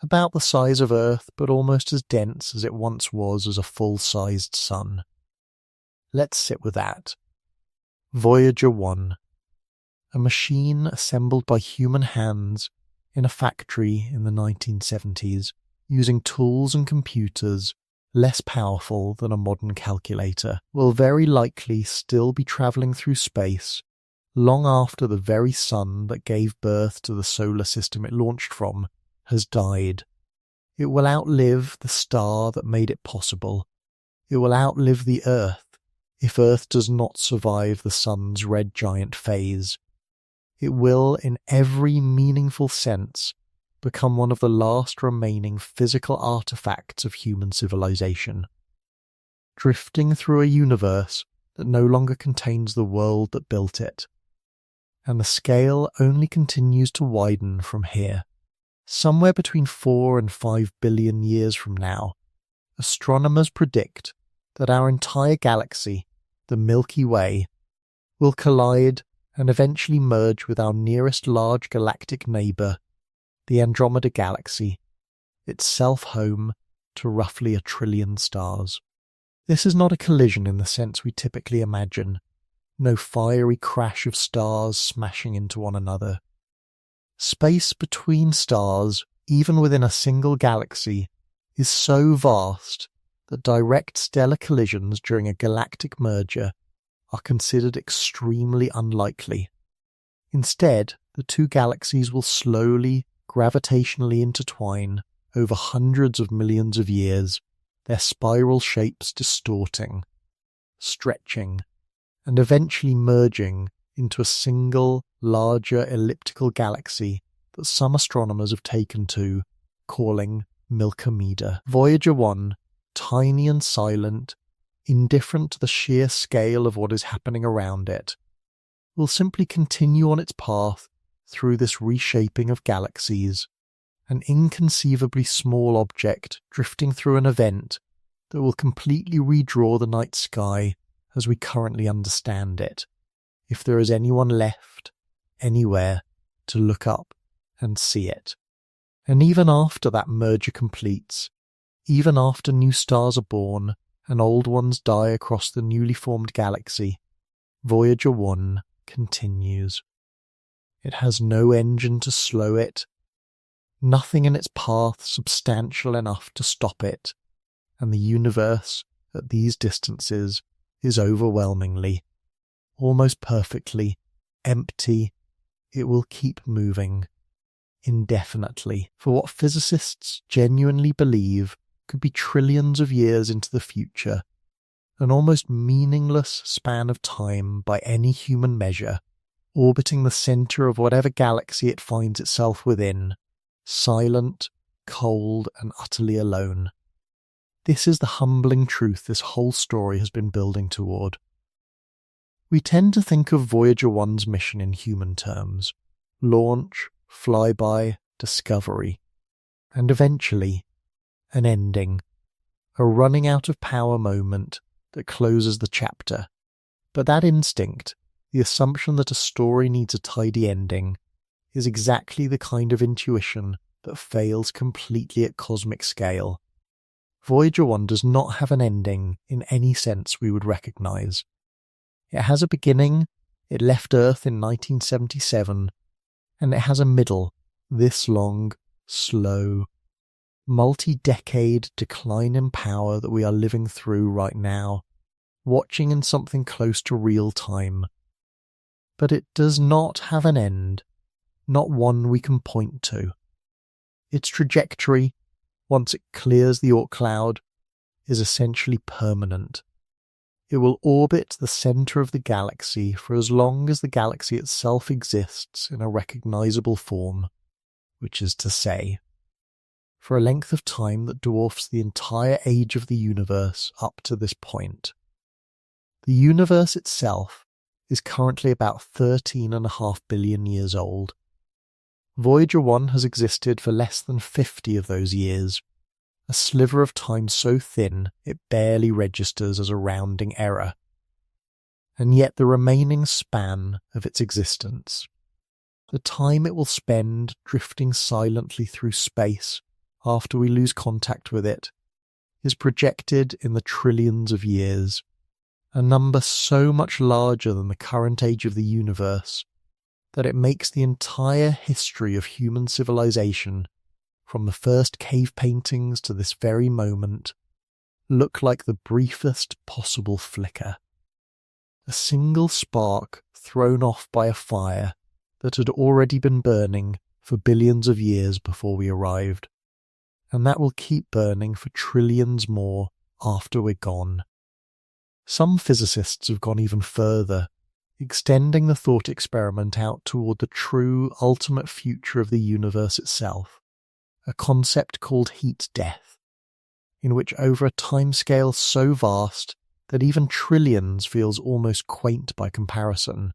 about the size of Earth but almost as dense as it once was as a full-sized sun. Let's sit with that. Voyager 1. A machine assembled by human hands in a factory in the 1970s, using tools and computers less powerful than a modern calculator, will very likely still be travelling through space long after the very sun that gave birth to the solar system it launched from has died. It will outlive the star that made it possible. It will outlive the Earth, if Earth does not survive the sun's red giant phase. It will, in every meaningful sense, become one of the last remaining physical artifacts of human civilization, drifting through a universe that no longer contains the world that built it. And the scale only continues to widen from here. Somewhere between 4 and 5 billion years from now, astronomers predict that our entire galaxy, the Milky Way, will collide and eventually merge with our nearest large galactic neighbour, the Andromeda galaxy, itself home to roughly 1 trillion stars. This is not a collision in the sense we typically imagine, no fiery crash of stars smashing into one another. Space between stars, even within a single galaxy, is so vast that direct stellar collisions during a galactic merger are considered extremely unlikely. Instead, the two galaxies will slowly, gravitationally intertwine over hundreds of millions of years, their spiral shapes distorting, stretching, and eventually merging into a single, larger elliptical galaxy that some astronomers have taken to, calling Milkomeda. Voyager 1, tiny and silent, indifferent to the sheer scale of what is happening around it, will simply continue on its path through this reshaping of galaxies, an inconceivably small object drifting through an event that will completely redraw the night sky as we currently understand it, if there is anyone left, anywhere, to look up and see it. And even after that merger completes, even after new stars are born and old ones die across the newly formed galaxy, Voyager 1 continues. It has no engine to slow it, nothing in its path substantial enough to stop it, and the universe, at these distances, is overwhelmingly, almost perfectly, empty. It will keep moving, indefinitely, for what physicists genuinely believe could be trillions of years into the future, an almost meaningless span of time by any human measure, orbiting the centre of whatever galaxy it finds itself within, silent, cold, and utterly alone. This is the humbling truth this whole story has been building toward. We tend to think of Voyager 1's mission in human terms: launch, flyby, discovery, and eventually an ending, a running out of power moment that closes the chapter. But that instinct, the assumption that a story needs a tidy ending, is exactly the kind of intuition that fails completely at cosmic scale. Voyager 1 does not have an ending in any sense we would recognise. It has a beginning, it left Earth in 1977, and it has a middle, this long, slow, multi-decade decline in power that we are living through right now, watching in something close to real time. But it does not have an end, not one we can point to. Its trajectory, once it clears the Oort cloud, is essentially permanent. It will orbit the centre of the galaxy for as long as the galaxy itself exists in a recognisable form, which is to say, for a length of time that dwarfs the entire age of the universe up to this point. The universe itself is currently about 13.5 billion years old, Voyager 1 has existed for less than 50 of those years, a sliver of time so thin it barely registers as a rounding error. And yet the remaining span of its existence, the time it will spend drifting silently through space after we lose contact with it, is projected in the trillions of years, a number so much larger than the current age of the universe that it makes the entire history of human civilization, from the first cave paintings to this very moment, look like the briefest possible flicker. A single spark thrown off by a fire that had already been burning for billions of years before we arrived, and that will keep burning for trillions more after we're gone. Some physicists have gone even further, extending the thought experiment out toward the true ultimate future of the universe itself, a concept called heat death, in which over a timescale so vast that even trillions feels almost quaint by comparison,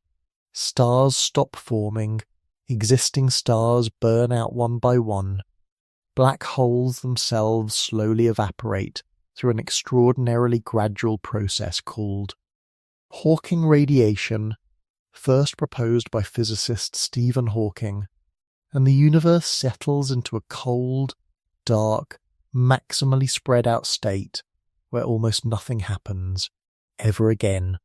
stars stop forming, existing stars burn out one by one, black holes themselves slowly evaporate through an extraordinarily gradual process called Hawking radiation, first proposed by physicist Stephen Hawking, and the universe settles into a cold, dark, maximally spread out state where almost nothing happens, ever again.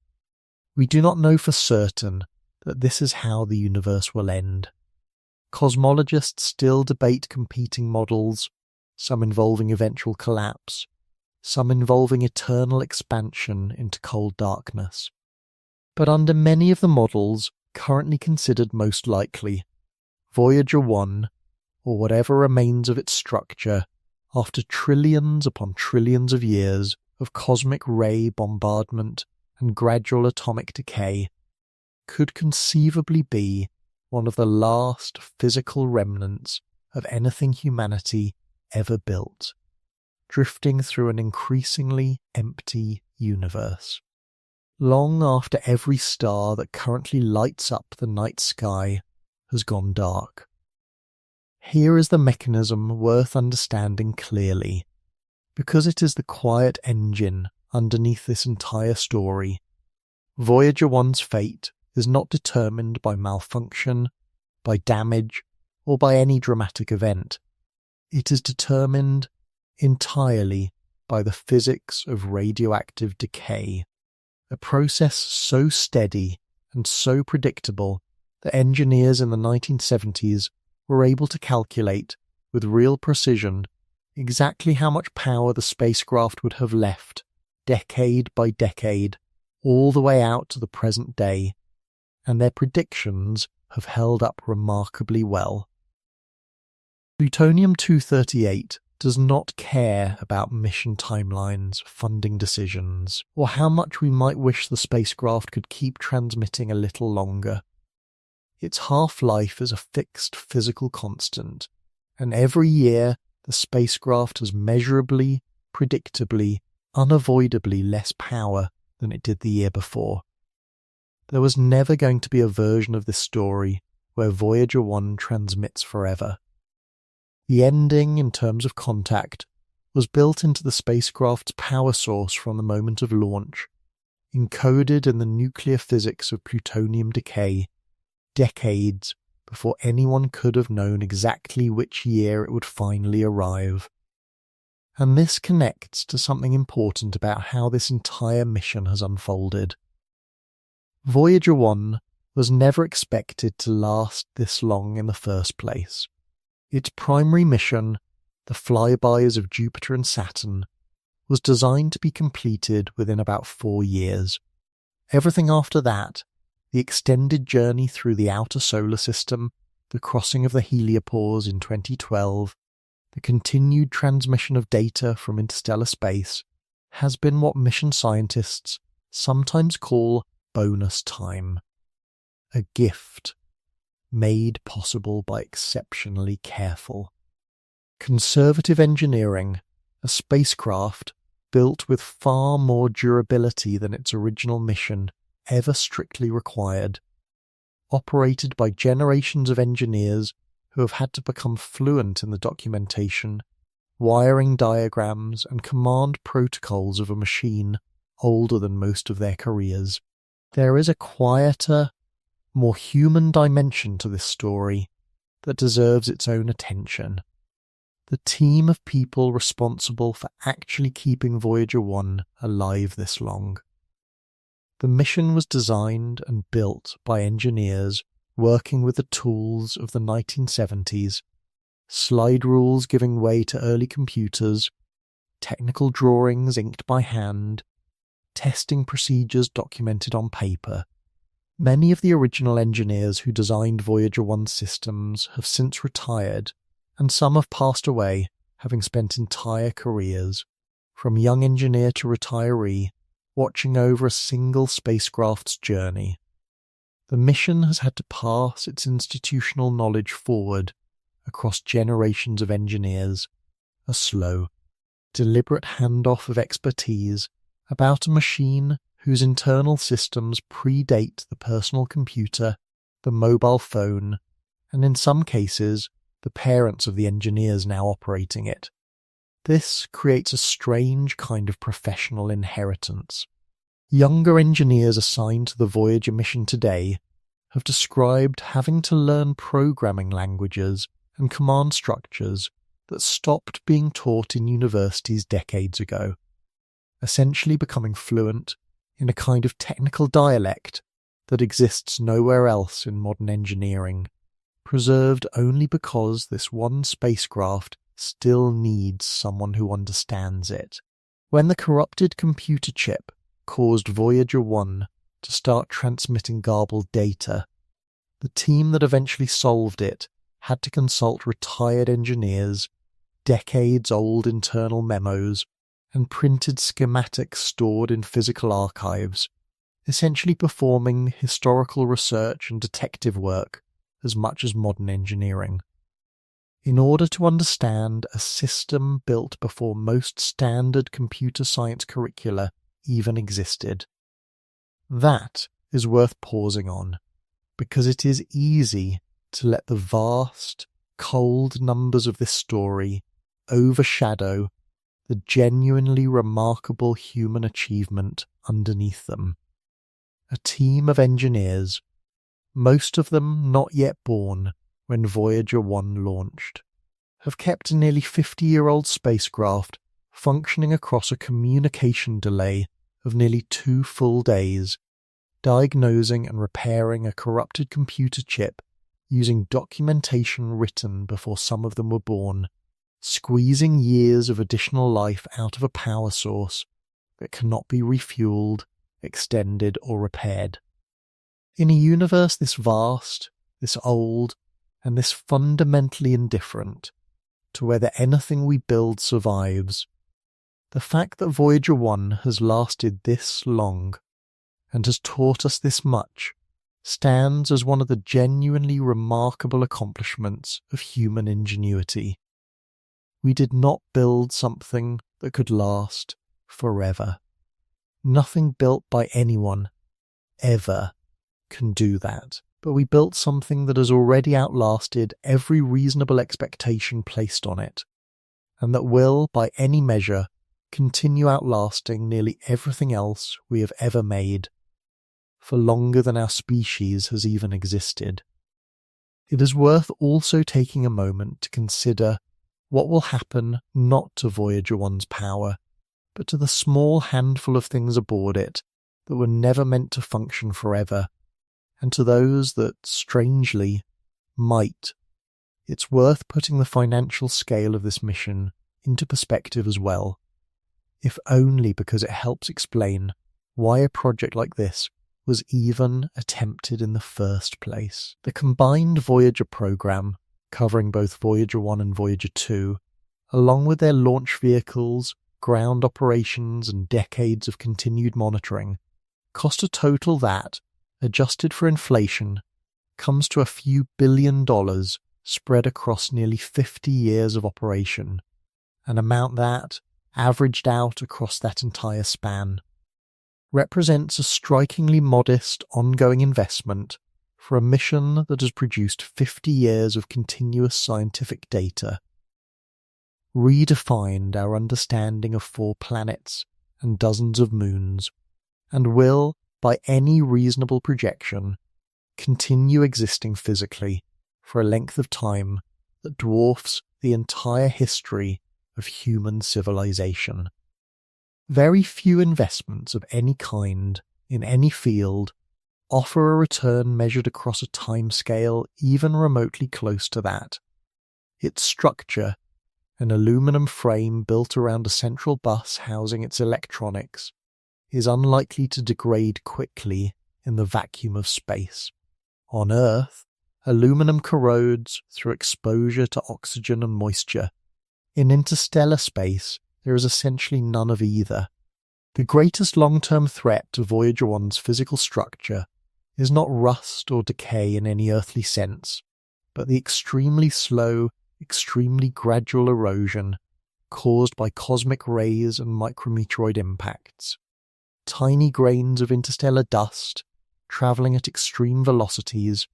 We do not know for certain that this is how the universe will end. Cosmologists still debate competing models, some involving eventual collapse, some involving eternal expansion into cold darkness. But under many of the models currently considered most likely, Voyager 1, or whatever remains of its structure, after trillions upon trillions of years of cosmic ray bombardment and gradual atomic decay, could conceivably be one of the last physical remnants of anything humanity ever built, drifting through an increasingly empty universe. Long after every star that currently lights up the night sky has gone dark. Here is the mechanism worth understanding clearly, because it is the quiet engine underneath this entire story. Voyager 1's fate is not determined by malfunction, by damage, or by any dramatic event. It is determined entirely by the physics of radioactive decay, a process so steady and so predictable that engineers in the 1970s were able to calculate with real precision exactly how much power the spacecraft would have left, decade by decade, all the way out to the present day, and their predictions have held up remarkably well. Plutonium-238 does not care about mission timelines, funding decisions, or how much we might wish the spacecraft could keep transmitting a little longer. Its half-life is a fixed physical constant, and every year the spacecraft has measurably, predictably, unavoidably less power than it did the year before. There was never going to be a version of this story where Voyager 1 transmits forever. The ending, in terms of contact, was built into the spacecraft's power source from the moment of launch, encoded in the nuclear physics of plutonium decay, decades before anyone could have known exactly which year it would finally arrive. And this connects to something important about how this entire mission has unfolded. Voyager 1 was never expected to last this long in the first place. Its primary mission, the flybys of Jupiter and Saturn, was designed to be completed within about 4 years. Everything after that, the extended journey through the outer solar system, the crossing of the heliopause in 2012, the continued transmission of data from interstellar space, has been what mission scientists sometimes call bonus time. A gift made possible by exceptionally careful, conservative engineering, a spacecraft built with far more durability than its original mission ever strictly required, operated by generations of engineers who have had to become fluent in the documentation, wiring diagrams, and command protocols of a machine older than most of their careers. There is a quieter, more human dimension to this story that deserves its own attention. The team of people responsible for actually keeping Voyager 1 alive this long. The mission was designed and built by engineers working with the tools of the 1970s, slide rules giving way to early computers, technical drawings inked by hand, testing procedures documented on paper. Many of the original engineers who designed Voyager 1 systems have since retired, and some have passed away, having spent entire careers, from young engineer to retiree, watching over a single spacecraft's journey. The mission has had to pass its institutional knowledge forward across generations of engineers, a slow, deliberate handoff of expertise about a machine whose internal systems predate the personal computer, the mobile phone, and in some cases, the parents of the engineers now operating it. This creates a strange kind of professional inheritance. Younger engineers assigned to the Voyager mission today have described having to learn programming languages and command structures that stopped being taught in universities decades ago, essentially becoming fluent in a kind of technical dialect that exists nowhere else in modern engineering, preserved only because this one spacecraft still needs someone who understands it. When the corrupted computer chip caused Voyager 1 to start transmitting garbled data, the team that eventually solved it had to consult retired engineers, decades-old internal memos, and printed schematics stored in physical archives, essentially performing historical research and detective work as much as modern engineering. In order to understand a system built before most standard computer science curricula even existed. That is worth pausing on, because it is easy to let the vast, cold numbers of this story overshadow the genuinely remarkable human achievement underneath them. A team of engineers, most of them not yet born when Voyager 1 launched, have kept a nearly 50-year-old spacecraft functioning across a communication delay of nearly 2 full days, diagnosing and repairing a corrupted computer chip using documentation written before some of them were born, squeezing years of additional life out of a power source that cannot be refueled, extended, or repaired. In a universe this vast, this old, and this fundamentally indifferent to whether anything we build survives, the fact that Voyager 1 has lasted this long and has taught us this much stands as one of the genuinely remarkable accomplishments of human ingenuity. We did not build something that could last forever. Nothing built by anyone, ever, can do that. But we built something that has already outlasted every reasonable expectation placed on it, and that will, by any measure, continue outlasting nearly everything else we have ever made, for longer than our species has even existed. It is worth also taking a moment to consider what will happen not to Voyager 1's power, but to the small handful of things aboard it that were never meant to function forever, and to those that, strangely, might. It's worth putting the financial scale of this mission into perspective as well, if only because it helps explain why a project like this was even attempted in the first place. The combined Voyager program, covering both Voyager 1 and Voyager 2, along with their launch vehicles, ground operations, and decades of continued monitoring, cost a total that, adjusted for inflation, comes to a few $1 billion spread across nearly 50 years of operation, an amount that, averaged out across that entire span, represents a strikingly modest ongoing investment for a mission that has produced 50 years of continuous scientific data, redefined our understanding of 4 planets and dozens of moons, and will, by any reasonable projection, continue existing physically for a length of time that dwarfs the entire history of human civilization. Very few investments of any kind in any field offer a return measured across a timescale even remotely close to that. Its structure, an aluminum frame built around a central bus housing its electronics, is unlikely to degrade quickly in the vacuum of space. On Earth, aluminum corrodes through exposure to oxygen and moisture. In interstellar space, there is essentially none of either. The greatest long-term threat to Voyager 1's physical structure is not rust or decay in any earthly sense, but the extremely slow, extremely gradual erosion caused by cosmic rays and micrometeoroid impacts. Tiny grains of interstellar dust travelling at extreme velocities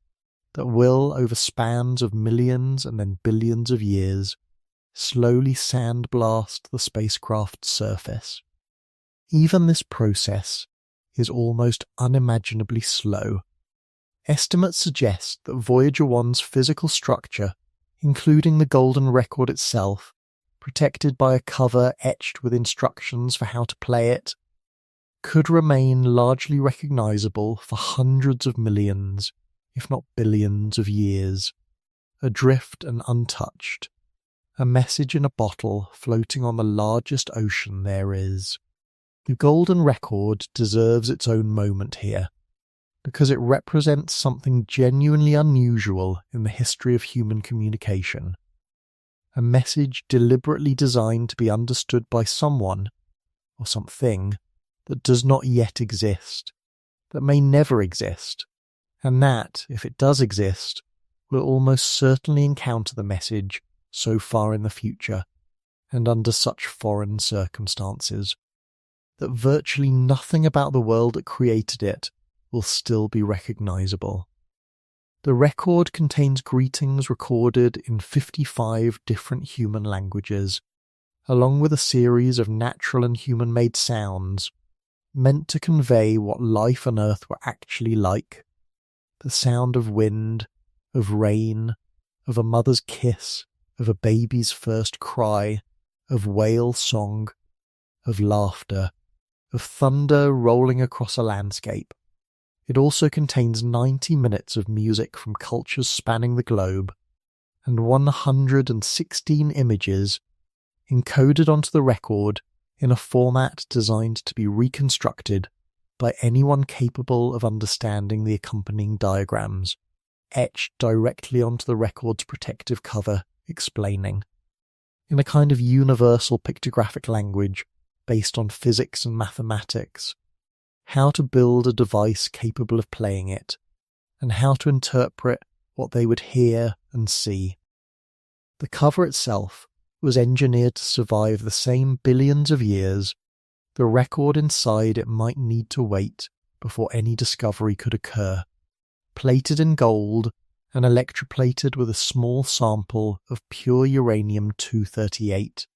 that will, over spans of millions and then billions of years, slowly sandblast the spacecraft's surface. Even this process is almost unimaginably slow. Estimates suggest that Voyager 1's physical structure, including the golden record itself, protected by a cover etched with instructions for how to play it, could remain largely recognisable for hundreds of millions, if not billions of years, adrift and untouched, a message in a bottle floating on the largest ocean there is. The golden record deserves its own moment here, because it represents something genuinely unusual in the history of human communication. A message deliberately designed to be understood by someone, or something, that does not yet exist, that may never exist, and that, if it does exist, will almost certainly encounter the message so far in the future, and under such foreign circumstances, that virtually nothing about the world that created it will still be recognisable. The record contains greetings recorded in 55 different human languages, along with a series of natural and human-made sounds, meant to convey what life on Earth were actually like. The sound of wind, of rain, of a mother's kiss, of a baby's first cry, of whale song, of laughter, of thunder rolling across a landscape. It also contains 90 minutes of music from cultures spanning the globe, and 116 images encoded onto the record in a format designed to be reconstructed by anyone capable of understanding the accompanying diagrams, etched directly onto the record's protective cover, explaining, in a kind of universal pictographic language based on physics and mathematics, how to build a device capable of playing it, and how to interpret what they would hear and see. The cover itself was engineered to survive the same billions of years the record inside it might need to wait before any discovery could occur, plated in gold and electroplated with a small sample of pure uranium-238,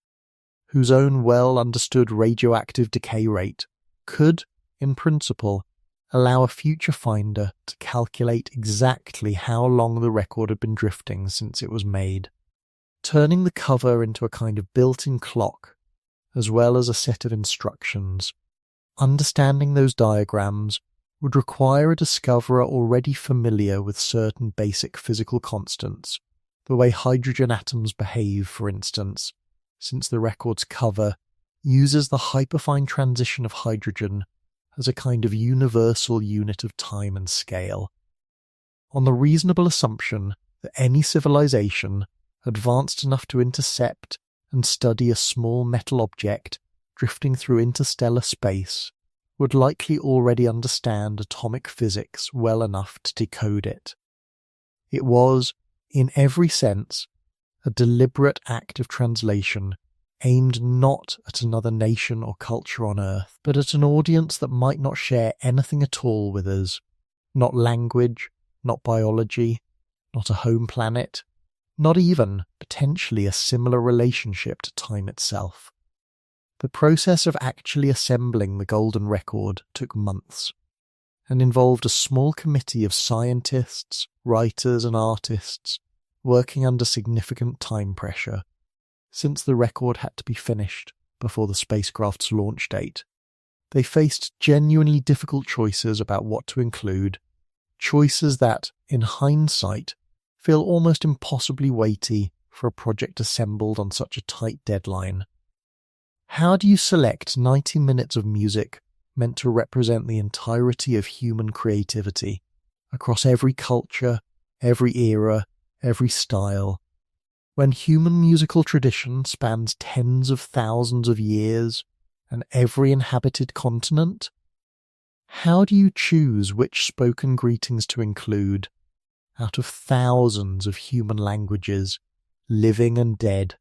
whose own well-understood radioactive decay rate could, in principle, allow a future finder to calculate exactly how long the record had been drifting since it was made. Turning the cover into a kind of built-in clock, as well as a set of instructions. Understanding those diagrams would require a discoverer already familiar with certain basic physical constants, the way hydrogen atoms behave, for instance, since the record's cover uses the hyperfine transition of hydrogen as a kind of universal unit of time and scale. On the reasonable assumption that any civilization advanced enough to intercept and study a small metal object drifting through interstellar space would likely already understand atomic physics well enough to decode it. It was, in every sense, a deliberate act of translation aimed not at another nation or culture on Earth, but at an audience that might not share anything at all with us, not language not biology, not a home planet, not even, potentially, a similar relationship to time itself. The process of actually assembling the golden record took months, and involved a small committee of scientists, writers and artists working under significant time pressure, since the record had to be finished before the spacecraft's launch date. They faced genuinely difficult choices about what to include, choices that, in hindsight, feel almost impossibly weighty for a project assembled on such a tight deadline. How do you select 90 minutes of music meant to represent the entirety of human creativity, across every culture, every era, every style, when human musical tradition spans tens of thousands of years and every inhabited continent? How do you choose which spoken greetings to include out of thousands of human languages, living and dead?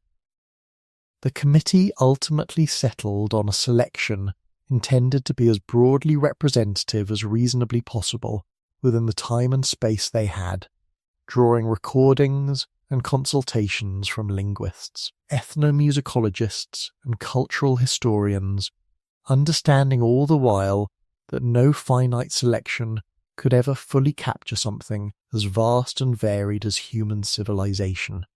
The committee ultimately settled on a selection intended to be as broadly representative as reasonably possible within the time and space they had, drawing recordings and consultations from linguists, ethnomusicologists, and cultural historians, understanding all the while that no finite selection could ever fully capture something as vast and varied as human civilization.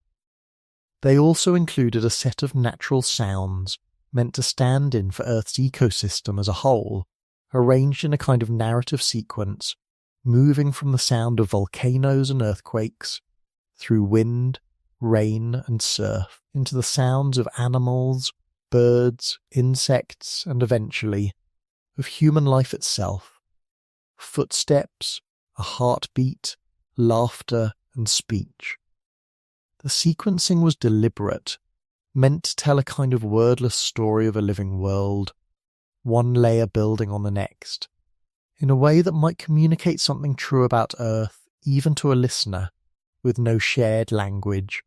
They also included a set of natural sounds meant to stand in for Earth's ecosystem as a whole, arranged in a kind of narrative sequence, moving from the sound of volcanoes and earthquakes, through wind, rain and surf, into the sounds of animals, birds, insects, and eventually, of human life itself. Footsteps, a heartbeat, laughter, and speech. The sequencing was deliberate, meant to tell a kind of wordless story of a living world, one layer building on the next, in a way that might communicate something true about Earth even to a listener, with no shared language,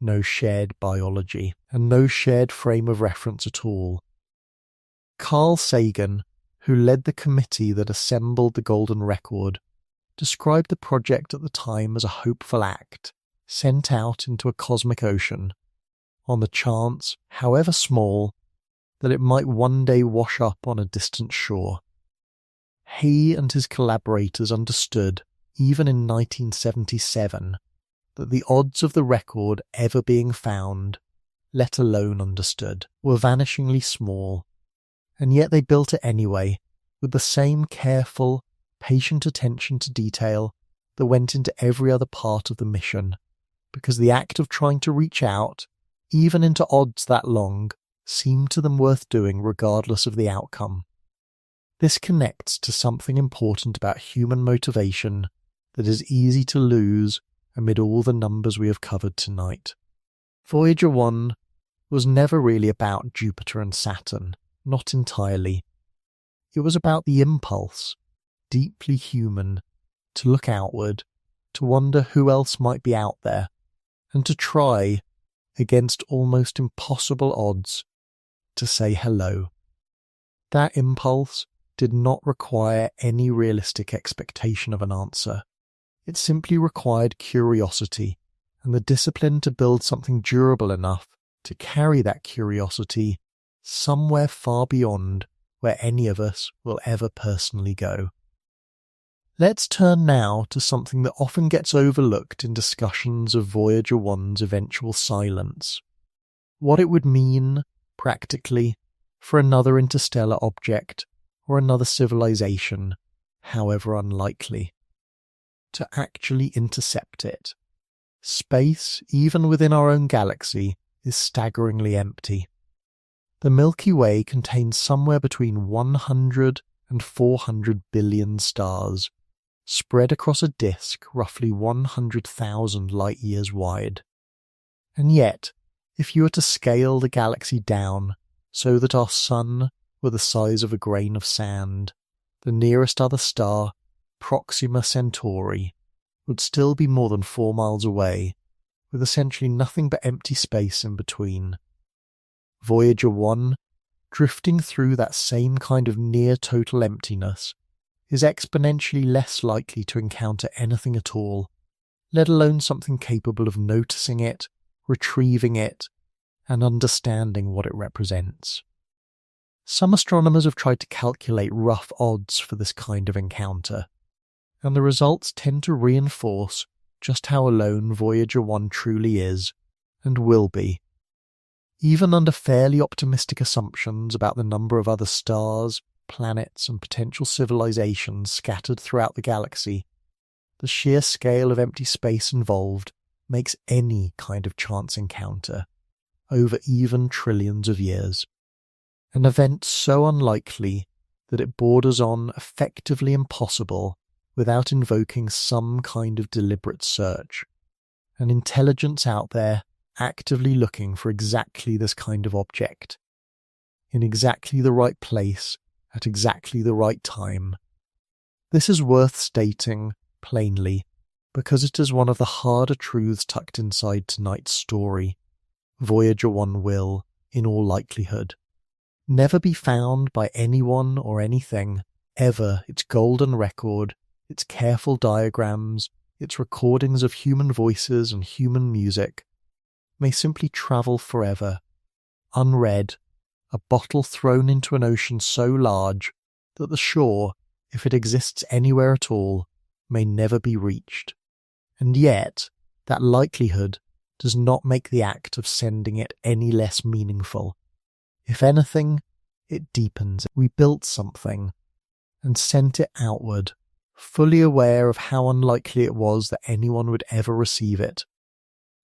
no shared biology, and no shared frame of reference at all. Carl Sagan, who led the committee that assembled the Golden Record, described the project at the time as a hopeful act, sent out into a cosmic ocean, on the chance, however small, that it might one day wash up on a distant shore. He and his collaborators understood, even in 1977, that the odds of the record ever being found, let alone understood, were vanishingly small, and yet they built it anyway, with the same careful, patient attention to detail that went into every other part of the mission, because the act of trying to reach out, even into odds that long, seemed to them worth doing regardless of the outcome. This connects to something important about human motivation that is easy to lose amid all the numbers we have covered tonight. Voyager 1 was never really about Jupiter and Saturn, not entirely. It was about the impulse, deeply human, to look outward, to wonder who else might be out there, and to try, against almost impossible odds, to say hello. That impulse did not require any realistic expectation of an answer. It simply required curiosity and the discipline to build something durable enough to carry that curiosity somewhere far beyond where any of us will ever personally go. Let's turn now to something that often gets overlooked in discussions of Voyager 1's eventual silence. What it would mean, practically, for another interstellar object or another civilization, however unlikely, to actually intercept it. Space, even within our own galaxy, is staggeringly empty. The Milky Way contains somewhere between 100 and 400 billion stars, spread across a disk roughly 100,000 light-years wide. And yet, if you were to scale the galaxy down so that our Sun were the size of a grain of sand, the nearest other star, Proxima Centauri, would still be more than 4 miles away, with essentially nothing but empty space in between. Voyager 1, drifting through that same kind of near-total emptiness, is exponentially less likely to encounter anything at all, let alone something capable of noticing it, retrieving it, and understanding what it represents. Some astronomers have tried to calculate rough odds for this kind of encounter, and the results tend to reinforce just how alone Voyager 1 truly is, and will be. Even under fairly optimistic assumptions about the number of other stars, planets, and potential civilizations scattered throughout the galaxy, the sheer scale of empty space involved makes any kind of chance encounter, over even trillions of years, an event so unlikely that it borders on effectively impossible without invoking some kind of deliberate search, an intelligence out there actively looking for exactly this kind of object, in exactly the right place at exactly the right time. This is worth stating plainly, because it is one of the harder truths tucked inside tonight's story. Voyager 1 will, in all likelihood, never be found by anyone or anything, ever. Its golden record, its careful diagrams, its recordings of human voices and human music, may simply travel forever, unread, a bottle thrown into an ocean so large that the shore, if it exists anywhere at all, may never be reached. And yet, that likelihood does not make the act of sending it any less meaningful. If anything, it deepens it. We built something and sent it outward, fully aware of how unlikely it was that anyone would ever receive it,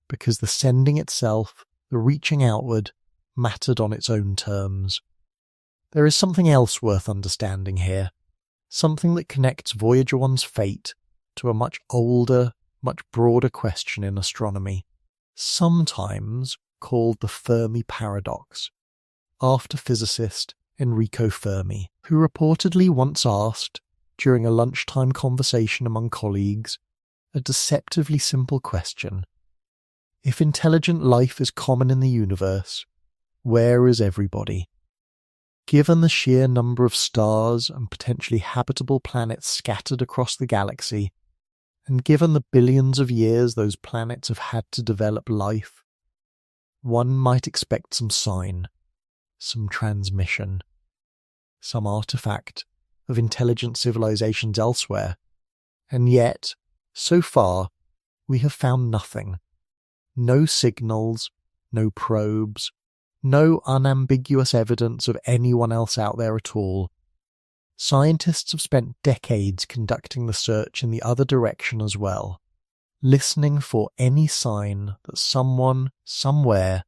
because the sending itself, the reaching outward, mattered on its own terms. There is something else worth understanding here, something that connects Voyager 1's fate to a much older, much broader question in astronomy, sometimes called the Fermi paradox, after physicist Enrico Fermi, who reportedly once asked, during a lunchtime conversation among colleagues, a deceptively simple question. If intelligent life is common in the universe, where is everybody? Given the sheer number of stars and potentially habitable planets scattered across the galaxy, and given the billions of years those planets have had to develop life, one might expect some sign, some transmission, some artifact of intelligent civilizations elsewhere, and yet, so far, we have found nothing. No signals, no probes, no unambiguous evidence of anyone else out there at all. Scientists have spent decades conducting the search in the other direction as well, listening for any sign that someone, somewhere,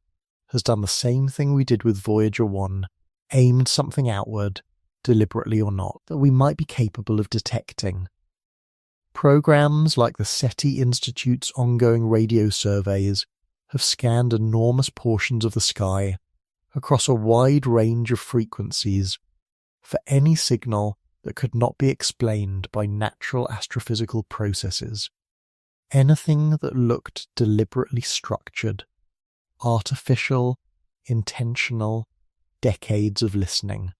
has done the same thing we did with Voyager 1, aimed something outward, deliberately or not, that we might be capable of detecting. Programs like the SETI Institute's ongoing radio surveys have scanned enormous portions of the sky across a wide range of frequencies for any signal that could not be explained by natural astrophysical processes, anything that looked deliberately structured, artificial, intentional, decades of listening.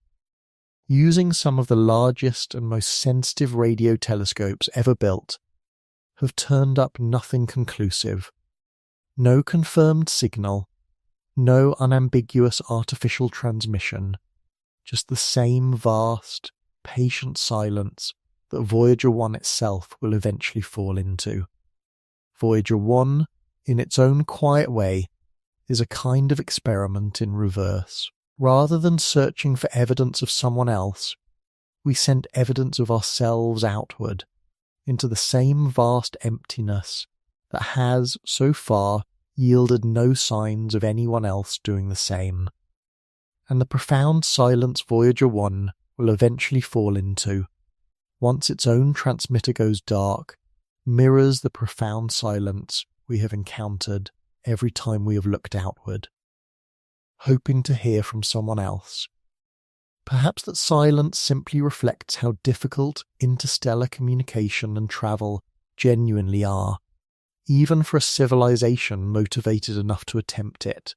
Using some of the largest and most sensitive radio telescopes ever built, have turned up nothing conclusive. No confirmed signal, no unambiguous artificial transmission, just the same vast, patient silence that Voyager 1 itself will eventually fall into. Voyager 1, in its own quiet way, is a kind of experiment in reverse. Rather than searching for evidence of someone else, we sent evidence of ourselves outward, into the same vast emptiness that has, so far, yielded no signs of anyone else doing the same. And the profound silence Voyager 1 will eventually fall into, once its own transmitter goes dark, mirrors the profound silence we have encountered every time we have looked outward, hoping to hear from someone else. Perhaps that silence simply reflects how difficult interstellar communication and travel genuinely are, even for a civilization motivated enough to attempt it.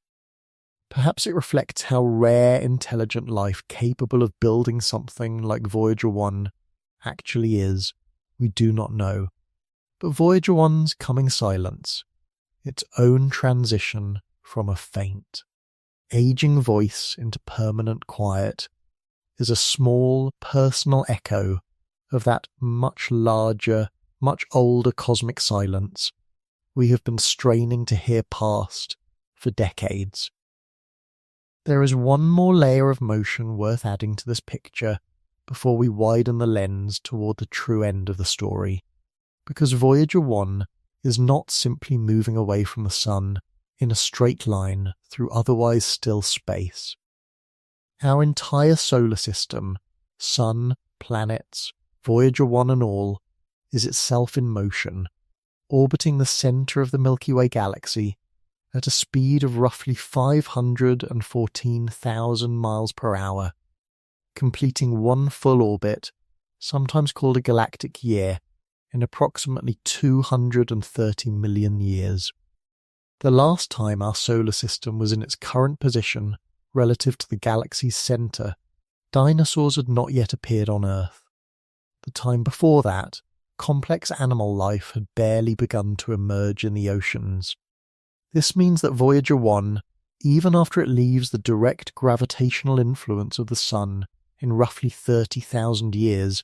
Perhaps it reflects how rare intelligent life capable of building something like Voyager 1 actually is, we do not know. But Voyager 1's coming silence, its own transition from a faint, aging voice into permanent quiet, is a small personal echo of that much larger, much older cosmic silence we have been straining to hear past for decades. There is one more layer of motion worth adding to this picture before we widen the lens toward the true end of the story, because Voyager 1 is not simply moving away from the Sun in a straight line through otherwise still space. Our entire solar system, Sun, planets, Voyager 1 and all, is itself in motion, orbiting the centre of the Milky Way galaxy at a speed of roughly 514,000 miles per hour, completing one full orbit, sometimes called a galactic year, in approximately 230 million years. The last time our solar system was in its current position relative to the galaxy's centre, dinosaurs had not yet appeared on Earth. The time before that, complex animal life had barely begun to emerge in the oceans. This means that Voyager 1, even after it leaves the direct gravitational influence of the Sun in roughly 30,000 years,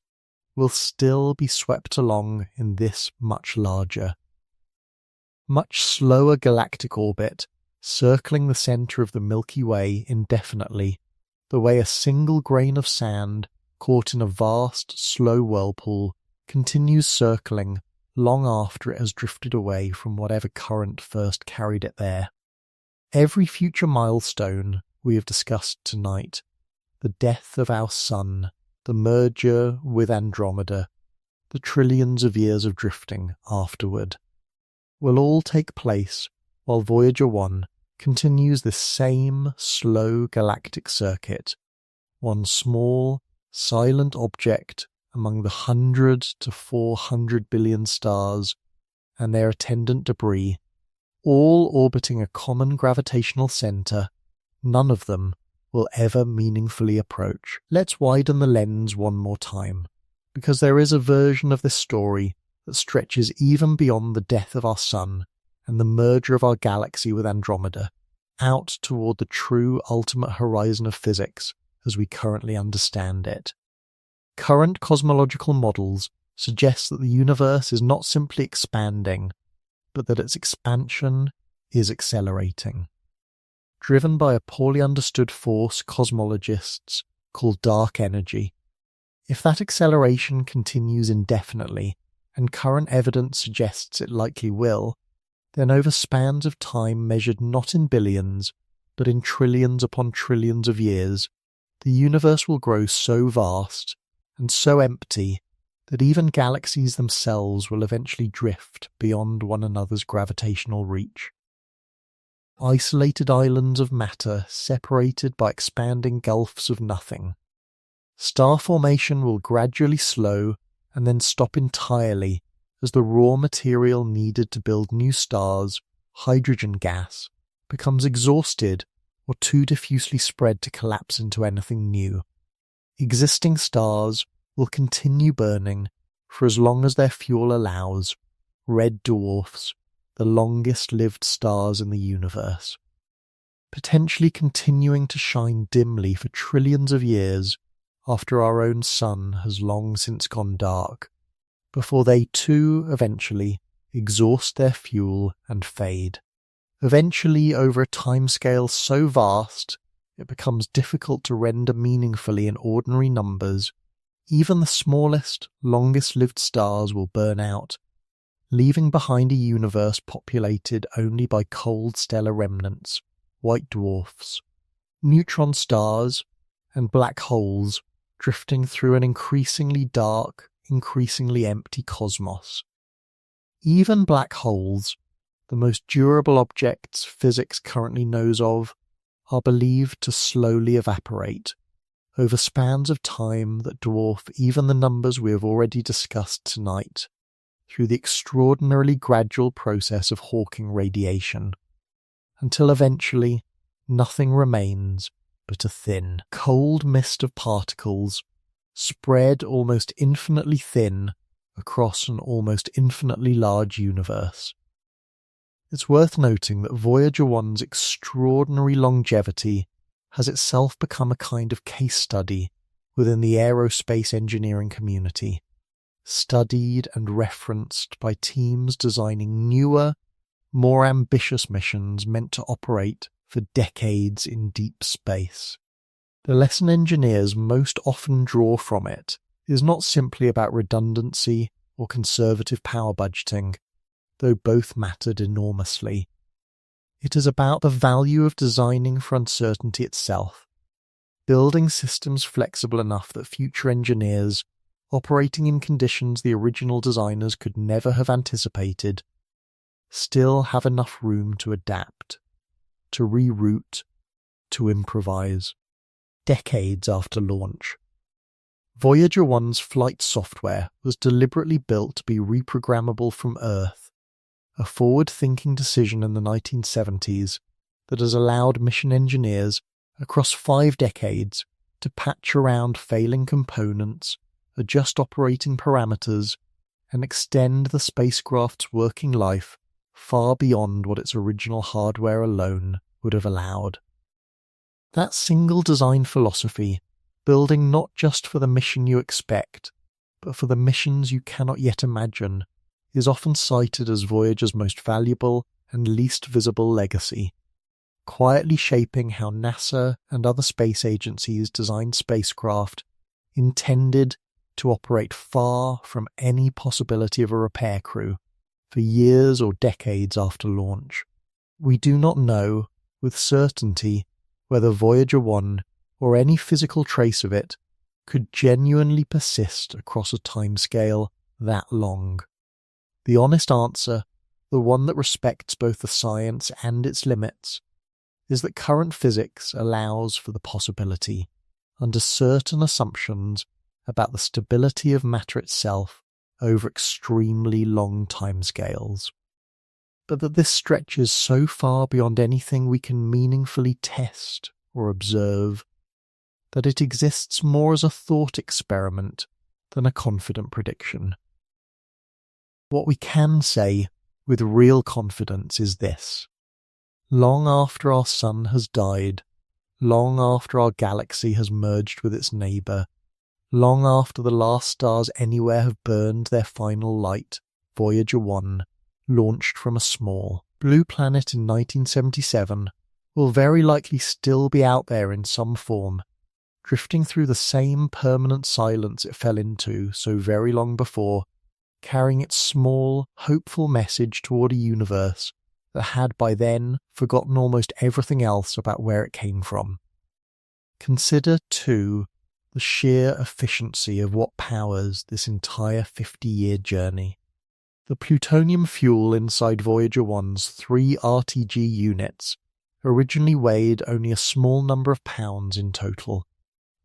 will still be swept along in this much larger, much slower galactic orbit, circling the centre of the Milky Way indefinitely, the way a single grain of sand caught in a vast, slow whirlpool continues circling long after it has drifted away from whatever current first carried it there. Every future milestone we have discussed tonight, the death of our Sun, the merger with Andromeda, the trillions of years of drifting afterward, will all take place while Voyager 1 continues this same slow galactic circuit, one small, silent object among the 100 to 400 billion stars and their attendant debris, all orbiting a common gravitational centre, none of them will ever meaningfully approach. Let's widen the lens one more time, because there is a version of this story that stretches even beyond the death of our Sun and the merger of our galaxy with Andromeda, out toward the true ultimate horizon of physics as we currently understand it. Current cosmological models suggest that the universe is not simply expanding, but that its expansion is accelerating. Driven by a poorly understood force cosmologists call dark energy. If that acceleration continues indefinitely, and current evidence suggests it likely will, then over spans of time measured not in billions, but in trillions upon trillions of years, the universe will grow so vast and so empty that even galaxies themselves will eventually drift beyond one another's gravitational reach. Isolated islands of matter separated by expanding gulfs of nothing. Star formation will gradually slow and then stop entirely as the raw material needed to build new stars, hydrogen gas, becomes exhausted or too diffusely spread to collapse into anything new. Existing stars will continue burning for as long as their fuel allows, red dwarfs, the longest-lived stars in the universe, potentially continuing to shine dimly for trillions of years after our own Sun has long since gone dark, before they too eventually exhaust their fuel and fade. Eventually, over a timescale so vast it becomes difficult to render meaningfully in ordinary numbers, even the smallest, longest-lived stars will burn out, leaving behind a universe populated only by cold stellar remnants, white dwarfs, neutron stars, and black holes drifting through an increasingly dark, increasingly empty cosmos. Even black holes, the most durable objects physics currently knows of, are believed to slowly evaporate over spans of time that dwarf even the numbers we have already discussed tonight, through the extraordinarily gradual process of Hawking radiation, until eventually nothing remains but a thin, cold mist of particles, spread almost infinitely thin across an almost infinitely large universe. It's worth noting that Voyager 1's extraordinary longevity has itself become a kind of case study within the aerospace engineering community, studied and referenced by teams designing newer, more ambitious missions meant to operate for decades in deep space. The lesson engineers most often draw from it is not simply about redundancy or conservative power budgeting, though both mattered enormously. It is about the value of designing for uncertainty itself, building systems flexible enough that future engineers, operating in conditions the original designers could never have anticipated, still have enough room to adapt, to reroute, to improvise. Decades after launch, Voyager 1's flight software was deliberately built to be reprogrammable from Earth, a forward-thinking decision in the 1970s that has allowed mission engineers across 5 decades to patch around failing components, adjust operating parameters, and extend the spacecraft's working life far beyond what its original hardware alone would have allowed. That single design philosophy, building not just for the mission you expect, but for the missions you cannot yet imagine, is often cited as Voyager's most valuable and least visible legacy, quietly shaping how NASA and other space agencies designed spacecraft intended to operate far from any possibility of a repair crew for years or decades after launch. We do not know with certainty whether Voyager 1 or any physical trace of it could genuinely persist across a timescale that long. The honest answer, the one that respects both the science and its limits, is that current physics allows for the possibility, under certain assumptions about the stability of matter itself over extremely long timescales, but that this stretches so far beyond anything we can meaningfully test or observe that it exists more as a thought experiment than a confident prediction. What we can say with real confidence is this: long after our sun has died, long after our galaxy has merged with its neighbour, long after the last stars anywhere have burned their final light, Voyager 1, launched from a small, blue planet in 1977, will very likely still be out there in some form, drifting through the same permanent silence it fell into so very long before, carrying its small, hopeful message toward a universe that had by then forgotten almost everything else about where it came from. Consider, too, the sheer efficiency of what powers this entire 50-year journey. The plutonium fuel inside Voyager 1's 3 RTG units originally weighed only a small number of pounds in total,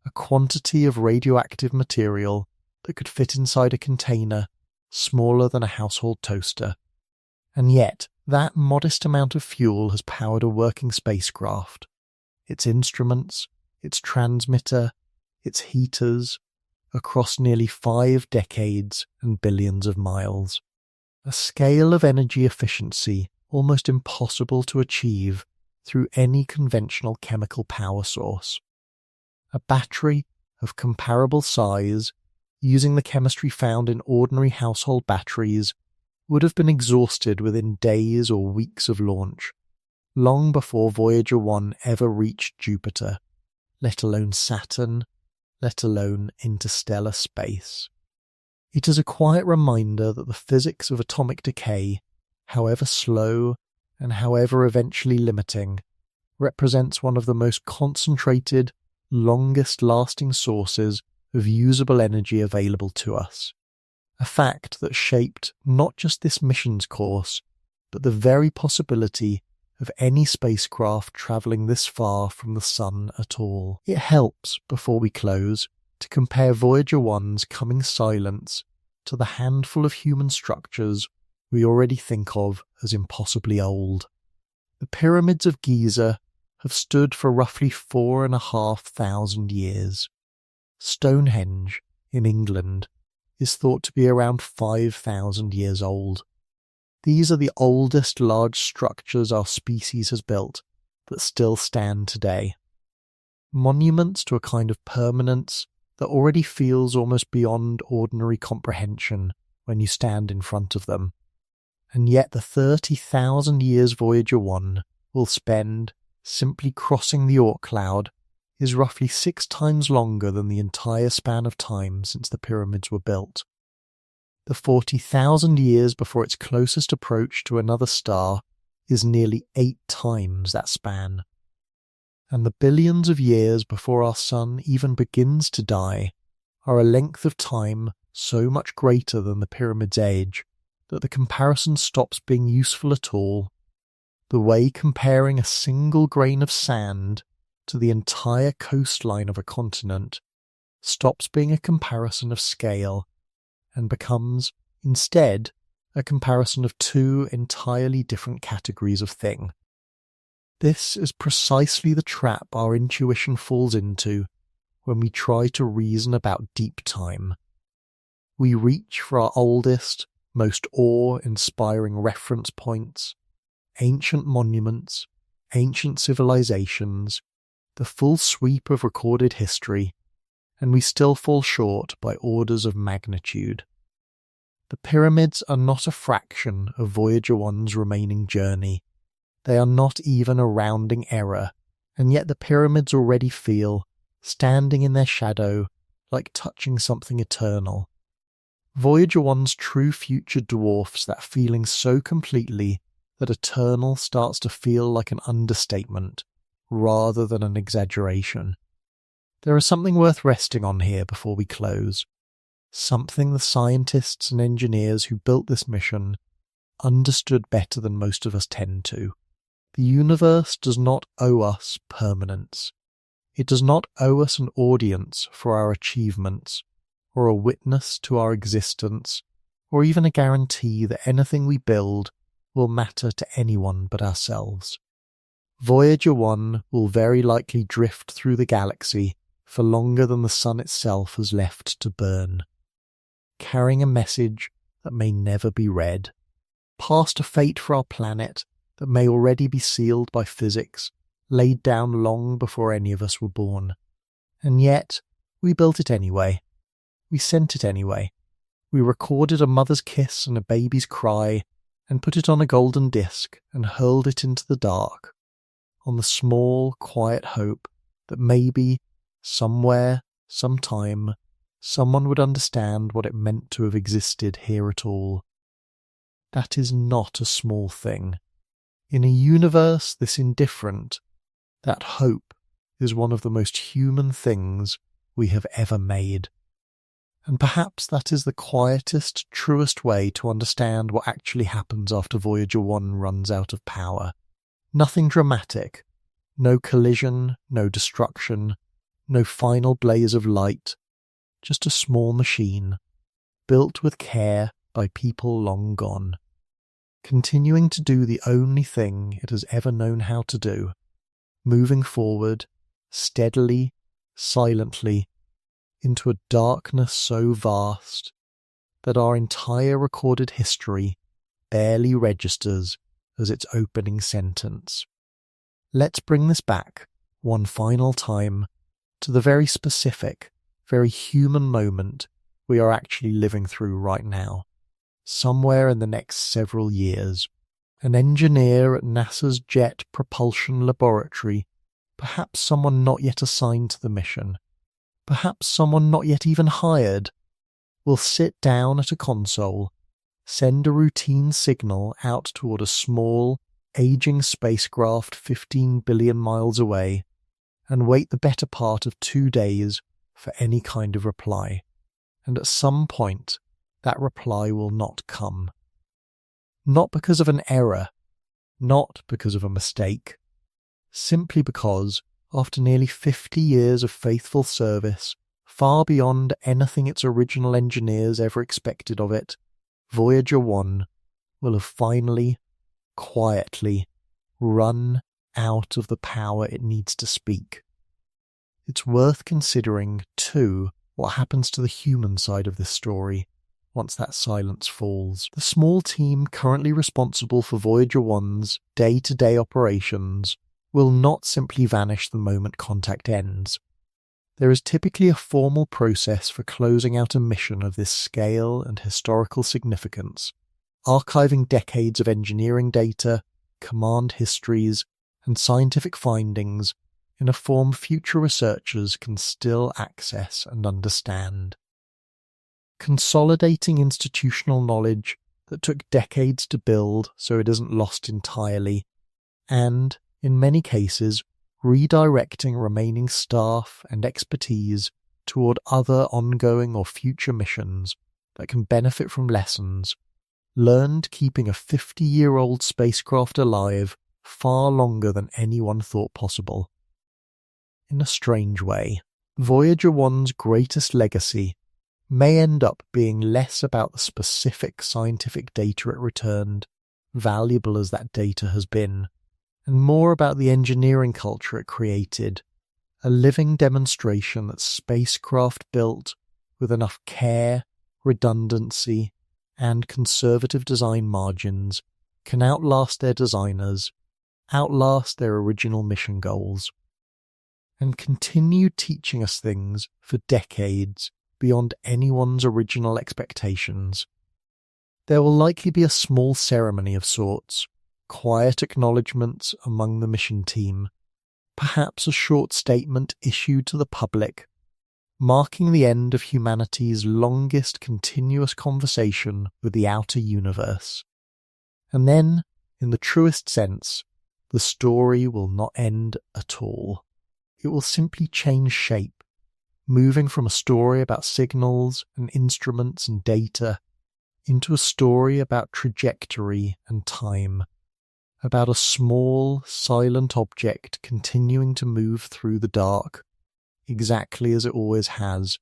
a quantity of radioactive material that could fit inside a container smaller than a household toaster. And yet, that modest amount of fuel has powered a working spacecraft, its instruments, its transmitter, its heaters, across nearly 5 decades and billions of miles. A scale of energy efficiency almost impossible to achieve through any conventional chemical power source. A battery of comparable size, using the chemistry found in ordinary household batteries, would have been exhausted within days or weeks of launch, long before Voyager 1 ever reached Jupiter, let alone Saturn, let alone interstellar space. It is a quiet reminder that the physics of atomic decay, however slow and however eventually limiting, represents one of the most concentrated, longest-lasting sources of usable energy available to us. A fact that shaped not just this mission's course, but the very possibility of any spacecraft travelling this far from the Sun at all. It helps, before we close, to compare Voyager 1's coming silence to the handful of human structures we already think of as impossibly old. The pyramids of Giza have stood for roughly 4,500 years. Stonehenge in England, is thought to be around 5,000 years old. These are the oldest large structures our species has built that still stand today. Monuments to a kind of permanence that already feels almost beyond ordinary comprehension when you stand in front of them. And yet the 30,000 years Voyager 1 will spend simply crossing the Oort cloud is roughly 6 times longer than the entire span of time since the pyramids were built. The 40,000 years before its closest approach to another star is nearly 8 times that span. And the billions of years before our sun even begins to die are a length of time so much greater than the pyramid's age that the comparison stops being useful at all. The way comparing a single grain of sand to the entire coastline of a continent stops being a comparison of scale and becomes, instead, a comparison of 2 entirely different categories of thing. This is precisely the trap our intuition falls into when we try to reason about deep time. We reach for our oldest, most awe-inspiring reference points, ancient monuments, ancient civilizations, the full sweep of recorded history, and we still fall short by orders of magnitude. The pyramids are not a fraction of Voyager 1's remaining journey. They are not even a rounding error, and yet the pyramids already feel, standing in their shadow, like touching something eternal. Voyager 1's true future dwarfs that feeling so completely that eternal starts to feel like an understatement, rather than an exaggeration. There is something worth resting on here before we close. Something the scientists and engineers who built this mission understood better than most of us tend to. The universe does not owe us permanence. It does not owe us an audience for our achievements, or a witness to our existence, or even a guarantee that anything we build will matter to anyone but ourselves. Voyager 1 will very likely drift through the galaxy for longer than the sun itself has left to burn, carrying a message that may never be read, past a fate for our planet that may already be sealed by physics, laid down long before any of us were born. And yet, we built it anyway. We sent it anyway. We recorded a mother's kiss and a baby's cry, and put it on a golden disc and hurled it into the dark, on the small, quiet hope that maybe, somewhere, sometime, someone would understand what it meant to have existed here at all. That is not a small thing. In a universe this indifferent, that hope is one of the most human things we have ever made. And perhaps that is the quietest, truest way to understand what actually happens after Voyager 1 runs out of power. Nothing dramatic, no collision, no destruction, no final blaze of light, just a small machine, built with care by people long gone, continuing to do the only thing it has ever known how to do, moving forward, steadily, silently, into a darkness so vast that our entire recorded history barely registers as its opening sentence. Let's bring this back, one final time, to the very specific, very human moment we are actually living through right now. Somewhere in the next several years, an engineer at NASA's Jet Propulsion Laboratory, perhaps someone not yet assigned to the mission, perhaps someone not yet even hired, will sit down at a console, send a routine signal out toward a small, aging spacecraft 15 billion miles away, and wait the better part of 2 days for any kind of reply. And at some point, that reply will not come. Not because of an error, not because of a mistake, simply because, after nearly 50 years of faithful service, far beyond anything its original engineers ever expected of it, Voyager 1 will have finally, quietly, run out of the power it needs to speak. It's worth considering, too, what happens to the human side of this story once that silence falls. The small team currently responsible for Voyager 1's day-to-day operations will not simply vanish the moment contact ends. There is typically a formal process for closing out a mission of this scale and historical significance, archiving decades of engineering data, command histories, and scientific findings in a form future researchers can still access and understand. Consolidating institutional knowledge that took decades to build so it isn't lost entirely, and, in many cases, redirecting remaining staff and expertise toward other ongoing or future missions that can benefit from lessons learned keeping a 50-year-old spacecraft alive far longer than anyone thought possible. In a strange way, Voyager 1's greatest legacy may end up being less about the specific scientific data it returned, valuable as that data has been, and more about the engineering culture it created, a living demonstration that spacecraft built with enough care, redundancy, and conservative design margins can outlast their designers, outlast their original mission goals, and continue teaching us things for decades beyond anyone's original expectations. There will likely be a small ceremony of sorts, quiet acknowledgements among the mission team, perhaps a short statement issued to the public, marking the end of humanity's longest continuous conversation with the outer universe. And then, in the truest sense, the story will not end at all. It will simply change shape, moving from a story about signals and instruments and data into a story about trajectory and time, about a small, silent object continuing to move through the dark, exactly as it always has,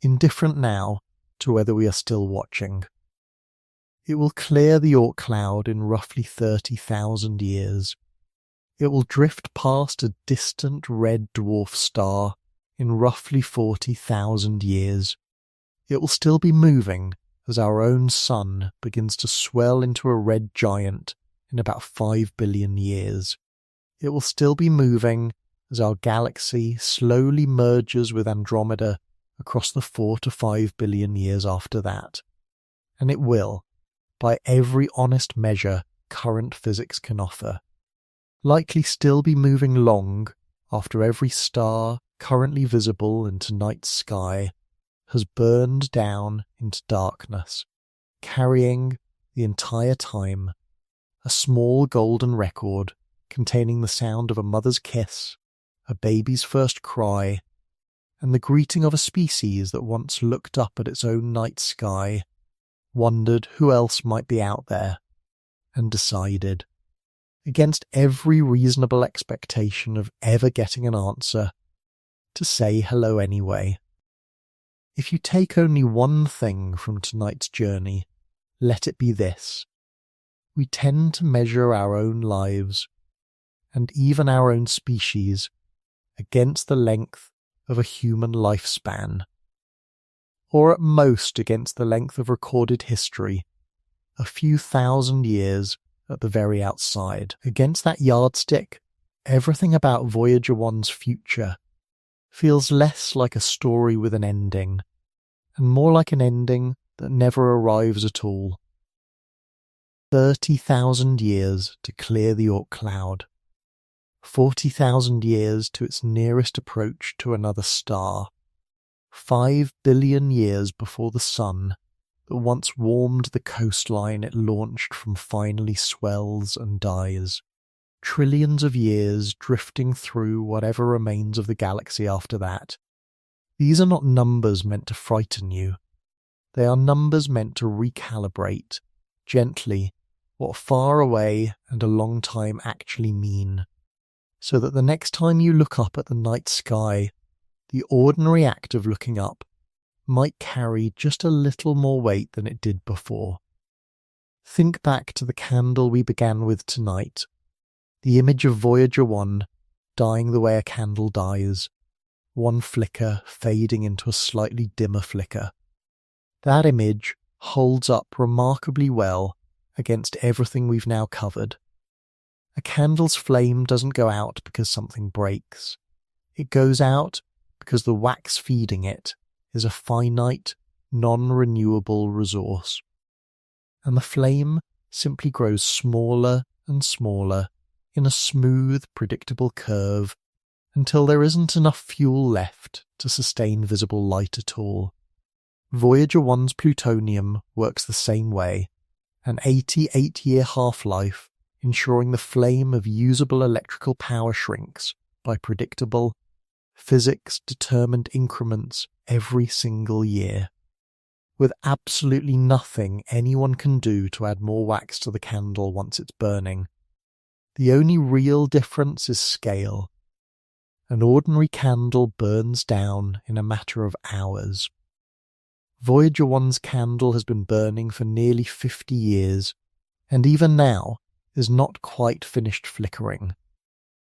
indifferent now to whether we are still watching. It will clear the Oort cloud in roughly 30,000 years. It will drift past a distant red dwarf star in roughly 40,000 years. It will still be moving as our own sun begins to swell into a red giant in about 5 billion years. It will still be moving as our galaxy slowly merges with Andromeda across the 4 to 5 billion years after that. And it will, by every honest measure current physics can offer, likely still be moving long after every star currently visible in tonight's sky has burned down into darkness, carrying, the entire time, a small golden record containing the sound of a mother's kiss, a baby's first cry, and the greeting of a species that once looked up at its own night sky, wondered who else might be out there, and decided, against every reasonable expectation of ever getting an answer, to say hello anyway. If you take only one thing from tonight's journey, let it be this. We tend to measure our own lives, and even our own species, against the length of a human lifespan, or at most against the length of recorded history, a few thousand years at the very outside. Against that yardstick, everything about Voyager 1's future feels less like a story with an ending, and more like an ending that never arrives at all. 30,000 years to clear the Oort cloud, 40,000 years to its nearest approach to another star, 5 billion years before the sun that once warmed the coastline it launched from finally swells and dies, trillions of years drifting through whatever remains of the galaxy after that. These are not numbers meant to frighten you. They are numbers meant to recalibrate, gently, what far away and a long time actually mean, so that the next time you look up at the night sky, the ordinary act of looking up might carry just a little more weight than it did before. Think back to the candle we began with tonight, the image of Voyager 1 dying the way a candle dies, one flicker fading into a slightly dimmer flicker. That image holds up remarkably well against everything we've now covered. A candle's flame doesn't go out because something breaks. It goes out because the wax feeding it is a finite, non-renewable resource. And the flame simply grows smaller and smaller in a smooth, predictable curve until there isn't enough fuel left to sustain visible light at all. Voyager 1's plutonium works the same way, an 88-year half-life ensuring the flame of usable electrical power shrinks by predictable, physics-determined increments every single year, with absolutely nothing anyone can do to add more wax to the candle once it's burning. The only real difference is scale. An ordinary candle burns down in a matter of hours. Voyager 1's candle has been burning for nearly 50 years, and even now is not quite finished flickering.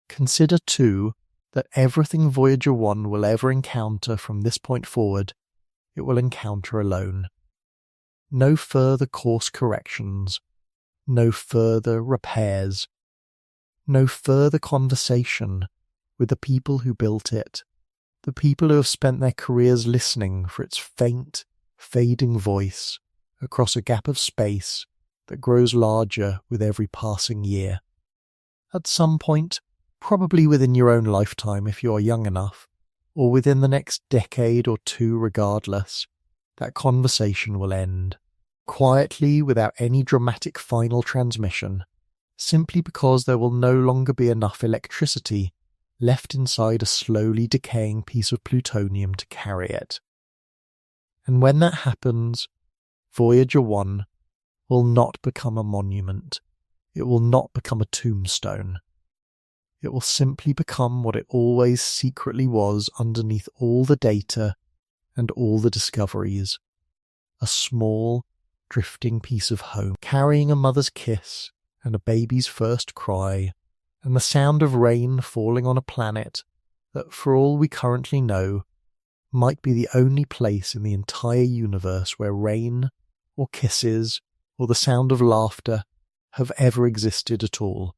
Consider, too, that everything Voyager 1 will ever encounter from this point forward, it will encounter alone. No further course corrections, no further repairs, no further conversation with the people who built it, the people who have spent their careers listening for its faint, fading voice across a gap of space that grows larger with every passing year. At some point, probably within your own lifetime if you are young enough, or within the next decade or two regardless, that conversation will end, quietly without any dramatic final transmission, simply because there will no longer be enough electricity left inside a slowly decaying piece of plutonium to carry it. And when that happens, Voyager 1 will not become a monument. It will not become a tombstone. It will simply become what it always secretly was underneath all the data and all the discoveries. A small, drifting piece of home, carrying a mother's kiss and a baby's first cry, and the sound of rain falling on a planet that, for all we currently know, might be the only place in the entire universe where rain, or kisses, or the sound of laughter have ever existed at all.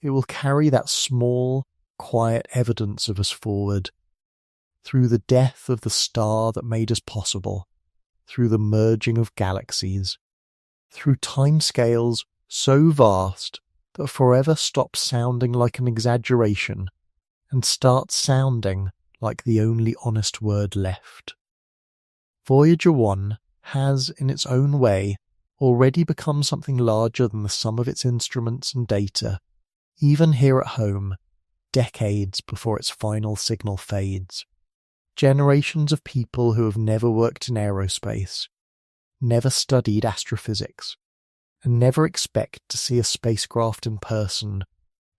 It will carry that small, quiet evidence of us forward, through the death of the star that made us possible, through the merging of galaxies, through timescales so vast that forever stops sounding like an exaggeration and starts sounding like the only honest word left. Voyager 1 has, in its own way, already become something larger than the sum of its instruments and data, even here at home, decades before its final signal fades. Generations of people who have never worked in aerospace, never studied astrophysics, and never expect to see a spacecraft in person,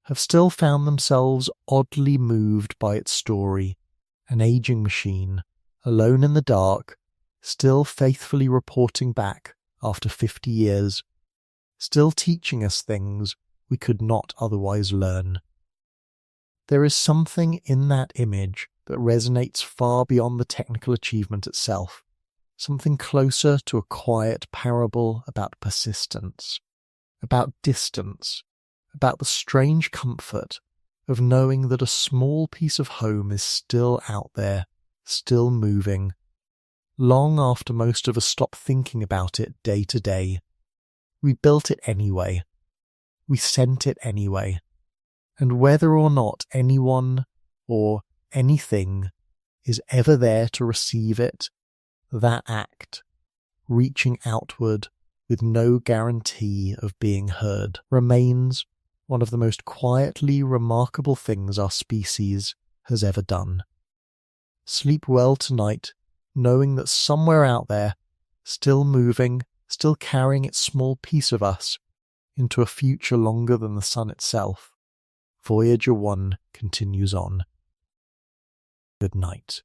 have still found themselves oddly moved by its story, an aging machine, alone in the dark, still faithfully reporting back after 50 years, still teaching us things we could not otherwise learn. There is something in that image that resonates far beyond the technical achievement itself, something closer to a quiet parable about persistence, about distance, about the strange comfort of knowing that a small piece of home is still out there, still moving, long after most of us stop thinking about it day to day. We built it anyway. We sent it anyway. And whether or not anyone or anything is ever there to receive it, that act, reaching outward with no guarantee of being heard, remains one of the most quietly remarkable things our species has ever done. Sleep well tonight, knowing that somewhere out there, still moving, still carrying its small piece of us into a future longer than the sun itself, Voyager 1 continues on. Good night.